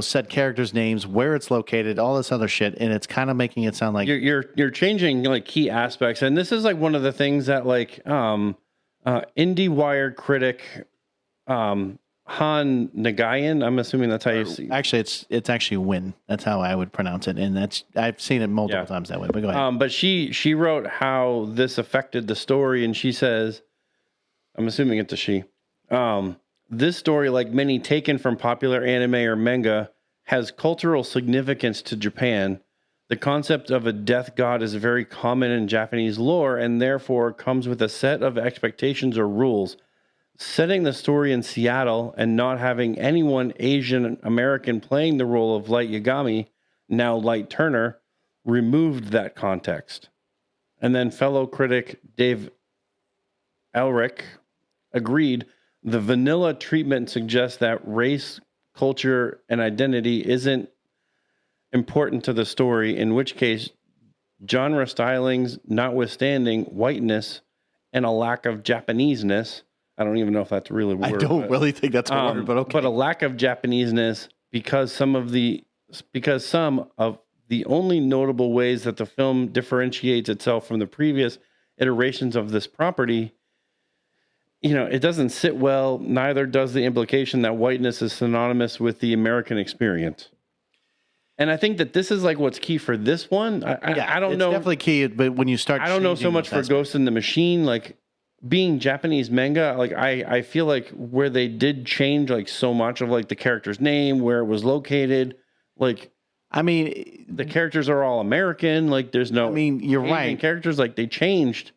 Speaker 1: said characters' names, where it's located, all this other shit, and it's kind of making it sound like
Speaker 2: you're changing like key aspects. And this is like one of the things that like IndieWire critic Han Nagayan, I'm assuming that's how you see.
Speaker 1: Actually, it's actually Win. That's how I would pronounce it, and I've seen it multiple times that way. But go ahead.
Speaker 2: But she wrote how this affected the story, and she says, I'm assuming it's a she. This story, like many taken from popular anime or manga, has cultural significance to Japan. The concept of a death god is very common in Japanese lore and therefore comes with a set of expectations or rules. Setting the story in Seattle and not having anyone Asian American playing the role of Light Yagami, now Light Turner, removed that context. And then fellow critic Dave Elric agreed. The vanilla treatment suggests that race, culture, and identity isn't important to the story, in which case, genre stylings notwithstanding, whiteness and a lack of Japaneseness. I don't even know if that's really a word.
Speaker 1: I don't really think that's a word, but okay.
Speaker 2: But a lack of Japaneseness because some of the only notable ways that the film differentiates itself from the previous iterations of this property, it doesn't sit well. Neither does the implication that whiteness is synonymous with the American experience. And I think that this is like what's key for this one. I don't know.
Speaker 1: It's definitely key, but when you start,
Speaker 2: I don't know so much for Ghost in the Machine, like being Japanese manga. Like I feel like where they did change like so much of like the character's name, where it was located. Like, I mean, the characters are all American. Like, there's no.
Speaker 1: I mean, you're
Speaker 2: Asian
Speaker 1: right.
Speaker 2: Characters, like they changed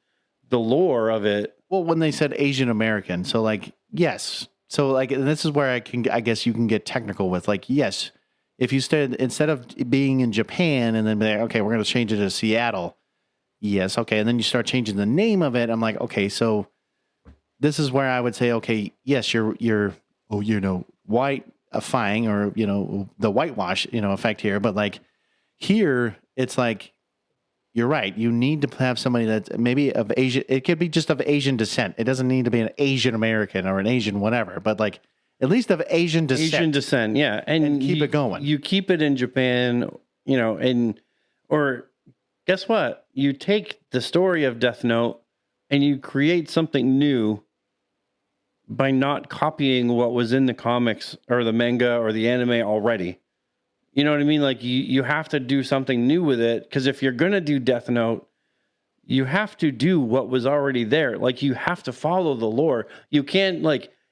Speaker 2: the lore of it.
Speaker 1: Well, when they said Asian American, so like, yes. So like, and this is where I guess you can get technical with like, yes, if you instead of being in Japan and then be like, okay, we're going to change it to Seattle. Yes. Okay. And then you start changing the name of it. I'm like, okay, so this is where I would say, okay, yes, you're white-ifying or, the whitewash, effect here. But like here, it's like, you're right. You need to have somebody that's maybe of Asian. It could be just of Asian descent. It doesn't need to be an Asian American or an Asian whatever, but like at least of Asian descent.
Speaker 2: Asian descent, yeah.
Speaker 1: And keep it going.
Speaker 2: You keep it in Japan, or guess what? You take the story of Death Note and you create something new by not copying what was in the comics or the manga or the anime already. You know what I mean? Like you have to do something new with it, because if you're going to do Death Note, you have to do what was already there. Like you have to follow the lore. You can't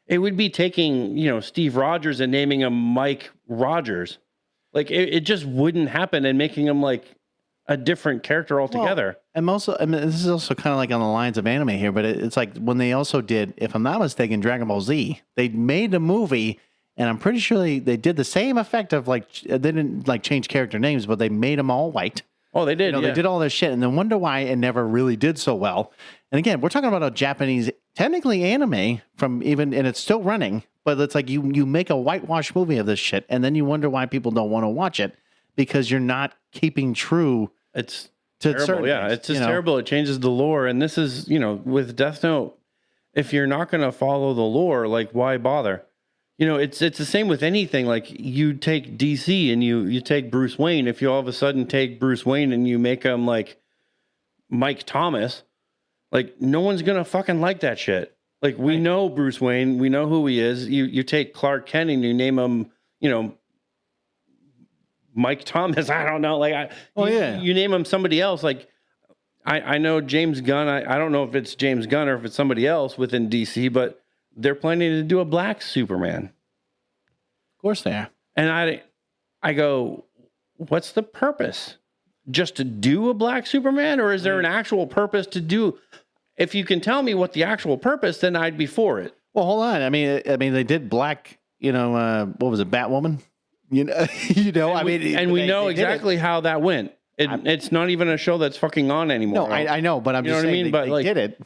Speaker 2: it would be taking, Steve Rogers and naming him Mike Rogers. Like it just wouldn't happen, and making him like a different character altogether.
Speaker 1: Well, this is also kind of like on the lines of anime here, but it's like when they also did, if I'm not mistaken, Dragon Ball Z, they made a movie. And I'm pretty sure they did the same effect of like, they didn't like change character names, but they made them all white.
Speaker 2: Oh, they did.
Speaker 1: They did all this shit, and then wonder why it never really did so well. And again, we're talking about a Japanese, technically anime and it's still running, but it's like you make a whitewash movie of this shit, and then you wonder why people don't want to watch it because you're not keeping true.
Speaker 2: It's terrible. Yeah, it's just terrible. It changes the lore, and this is with Death Note. if you're not going to follow the lore, like why bother? You know, it's the same with anything. Like you take DC and you take Bruce Wayne. If you all of a sudden take Bruce Wayne and you make him like Mike Thomas, like no one's going to fucking like that shit. Like we know Bruce Wayne, we know who he is. You take Clark Kent and you name him, you know, Mike Thomas. I don't know. Like you name him somebody else. Like I know James Gunn. I don't know if it's James Gunn or if it's somebody else within DC, but they're planning to do a black Superman.
Speaker 1: Of course they are.
Speaker 2: And I go, what's the purpose? Just to do a black Superman, or is there an actual purpose to do? If you can tell me what the actual purpose, then I'd be for it.
Speaker 1: Well, hold on. I mean, they did black. You know, what was it, Batwoman? You know,
Speaker 2: we know exactly how that went. It's not even a show that's fucking on anymore.
Speaker 1: No, I know, but I'm just saying they did it.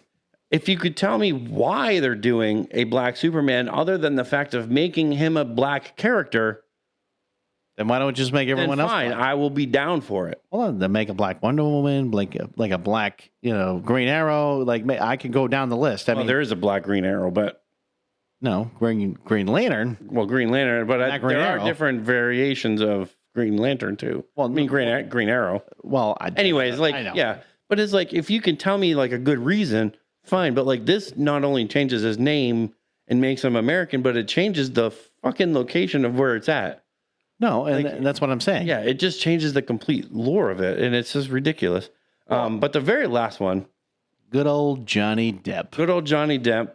Speaker 2: If you could tell me why they're doing a black Superman, other than the fact of making him a black character,
Speaker 1: then why don't we just make everyone else
Speaker 2: fine?
Speaker 1: black?
Speaker 2: I will be down for it.
Speaker 1: Well, then make a black Wonder Woman, like a black, Green Arrow. Like I can go down the list. I mean,
Speaker 2: there is a black Green Arrow, but
Speaker 1: no Green Lantern.
Speaker 2: Well, Green Lantern, but there are different variations of Green Lantern too. Well, I mean Green Arrow.
Speaker 1: Well,
Speaker 2: anyways, like yeah, but it's like if you can tell me like a good reason. Fine, but like this not only changes his name and makes him American, but it changes the fucking location of where it's at.
Speaker 1: No, and that's what I'm saying.
Speaker 2: Yeah, it just changes the complete lore of it, and it's just ridiculous. But the very last one,
Speaker 1: good old Johnny Depp.
Speaker 2: Good old Johnny Depp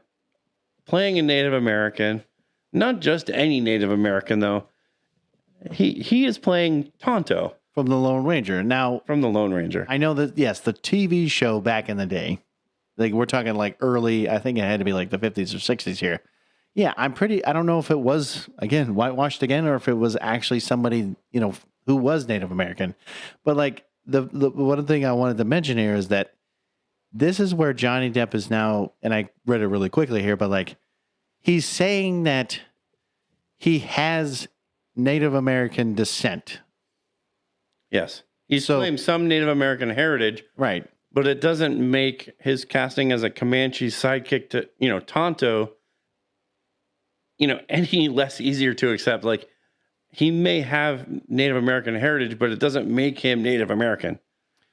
Speaker 2: playing a Native American, not just any Native American though. He is playing Tonto
Speaker 1: from the Lone Ranger. Now,
Speaker 2: from the Lone Ranger.
Speaker 1: I know that the TV show back in the day. Like we're talking like early, I think it had to be like the 50s or 60s here. Yeah, I don't know if it was, again, whitewashed again, or if it was actually somebody, who was Native American. But like the one thing I wanted to mention here is that this is where Johnny Depp is now, and I read it really quickly here, but like he's saying that he has Native American descent.
Speaker 2: Yes. He's claimed some Native American heritage.
Speaker 1: Right.
Speaker 2: But it doesn't make his casting as a Comanche sidekick to, Tonto, any less easier to accept. Like, he may have Native American heritage, but it doesn't make him Native American.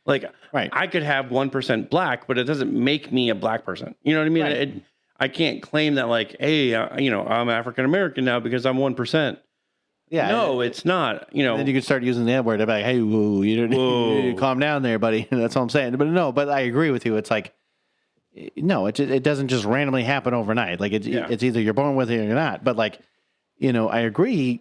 Speaker 2: Like, right. I could have 1% black, but it doesn't make me a black person. You know what I mean? Right. I can't claim that, like, hey, I'm African American now because I'm 1%. Yeah, no, it's not. And
Speaker 1: then you can start using the N word. They're like, "Hey, whoa, you calm down there, buddy." That's all I'm saying. But I agree with you. It's like, no, it doesn't just randomly happen overnight. Like it's either you're born with it or you're not. But like, I agree.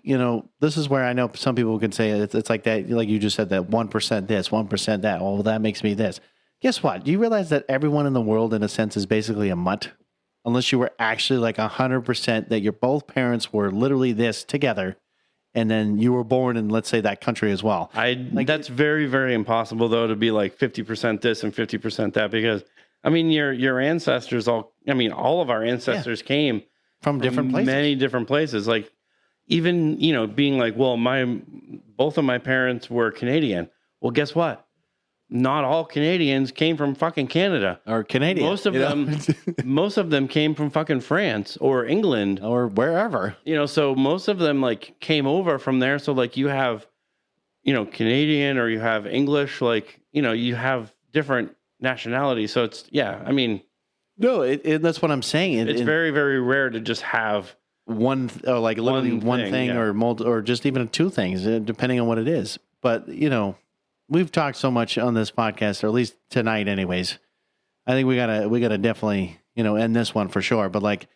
Speaker 1: This is where I know some people can say it's like that. Like you just said, that 1% this, 1% that. Oh, well, that makes me this. Guess what? Do you realize that everyone in the world, in a sense, is basically a mutt, unless you were actually like 100% that your both parents were literally this together. And then you were born in, let's say, that country as well.
Speaker 2: That's very, very impossible, though, to be like 50% this and 50% that. Because, I mean, your ancestors all of our ancestors came
Speaker 1: from different places.
Speaker 2: Many different places. Like, even, being like, well, both of my parents were Canadian. Well, guess what? Not all Canadians came from fucking Canada
Speaker 1: or Canadian.
Speaker 2: Most of them came from fucking France or England
Speaker 1: or wherever.
Speaker 2: So most of them like came over from there. So like you have, Canadian or you have English, like you have different nationalities. So it's
Speaker 1: no, that's what I'm saying.
Speaker 2: It's very, very rare to just have
Speaker 1: one or like literally one thing or or just even two things, depending on what it is. But we've talked so much on this podcast, or at least tonight anyways. I think we gotta definitely, end this one for sure. But like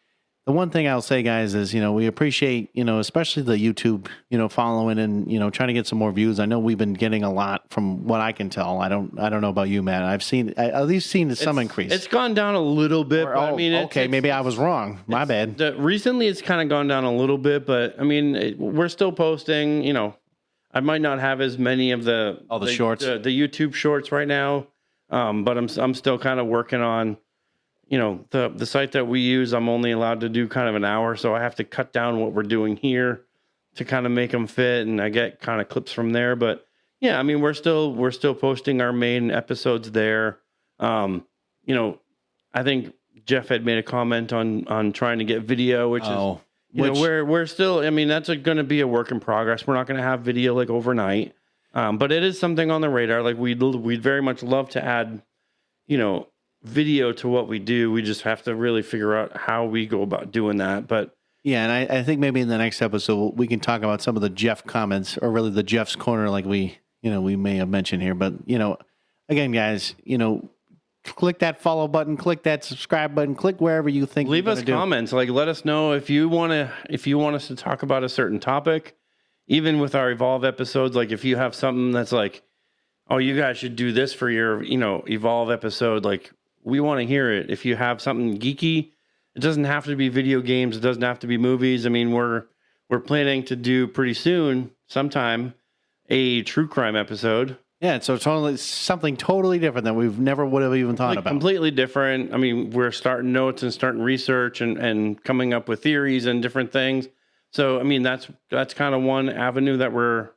Speaker 1: the one thing I'll say, guys, is, we appreciate, especially the YouTube, following and, trying to get some more views. I know we've been getting a lot from what I can tell. I don't know about you, Matt. I've at least seen some increase.
Speaker 2: It's gone down a little bit. But,
Speaker 1: maybe I was wrong. My bad.
Speaker 2: Recently it's kind of gone down a little bit, but we're still posting, I might not have as many of the
Speaker 1: shorts,
Speaker 2: the YouTube shorts right now, but I'm still kind of working on, the site that we use. I'm only allowed to do kind of an hour, so I have to cut down what we're doing here to kind of make them fit, and I get kind of clips from there. But yeah, we're still posting our main episodes there. I think Jeff had made a comment on trying to get video, which is, we're still, I mean, that's going to be a work in progress. We're not going to have video like overnight. But it is something on the radar. Like we'd very much love to add, video to what we do. We just have to really figure out how we go about doing that. But
Speaker 1: yeah, and I think maybe in the next episode we can talk about some of the Jeff comments, or really the Jeff's Corner, like we may have mentioned here. But again, guys, click that follow button, click that subscribe button, click wherever you think.
Speaker 2: Leave us comments. Like, let us know if you want us to talk about a certain topic. Even with our Evolve episodes, like if you have something that's like, oh, you guys should do this for your, Evolve episode, like we want to hear it. If you have something geeky, it doesn't have to be video games. It doesn't have to be movies. I mean, we're planning to do pretty soon, sometime, a true crime episode.
Speaker 1: Yeah, so totally something totally different that we've never would have even thought about.
Speaker 2: Completely different. I mean, we're starting notes and starting research and coming up with theories and different things. So, I mean, that's kind of one avenue that we're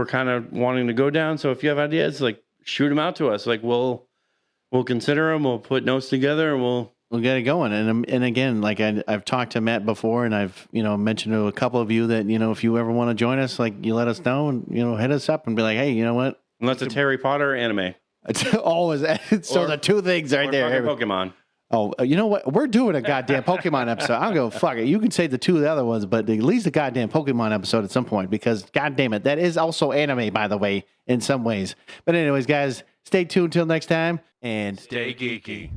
Speaker 2: kind of wanting to go down. So if you have ideas, like shoot them out to us. Like we'll consider them. We'll put notes together and we'll get it going.
Speaker 1: And again, like I've talked to Matt before, and I've mentioned to a couple of you that if you ever want to join us, like you let us know and hit us up and be like, hey, you know what?
Speaker 2: Unless it's Harry Potter or anime.
Speaker 1: It's always so the two things right there.
Speaker 2: Pokemon.
Speaker 1: Oh, you know what? We're doing a goddamn Pokemon episode. I don't go fuck it. You can say the two of the other ones, but at least a goddamn Pokemon episode at some point, because goddamn it, that is also anime, by the way, in some ways. But anyways, guys, stay tuned till next time and
Speaker 3: stay geeky.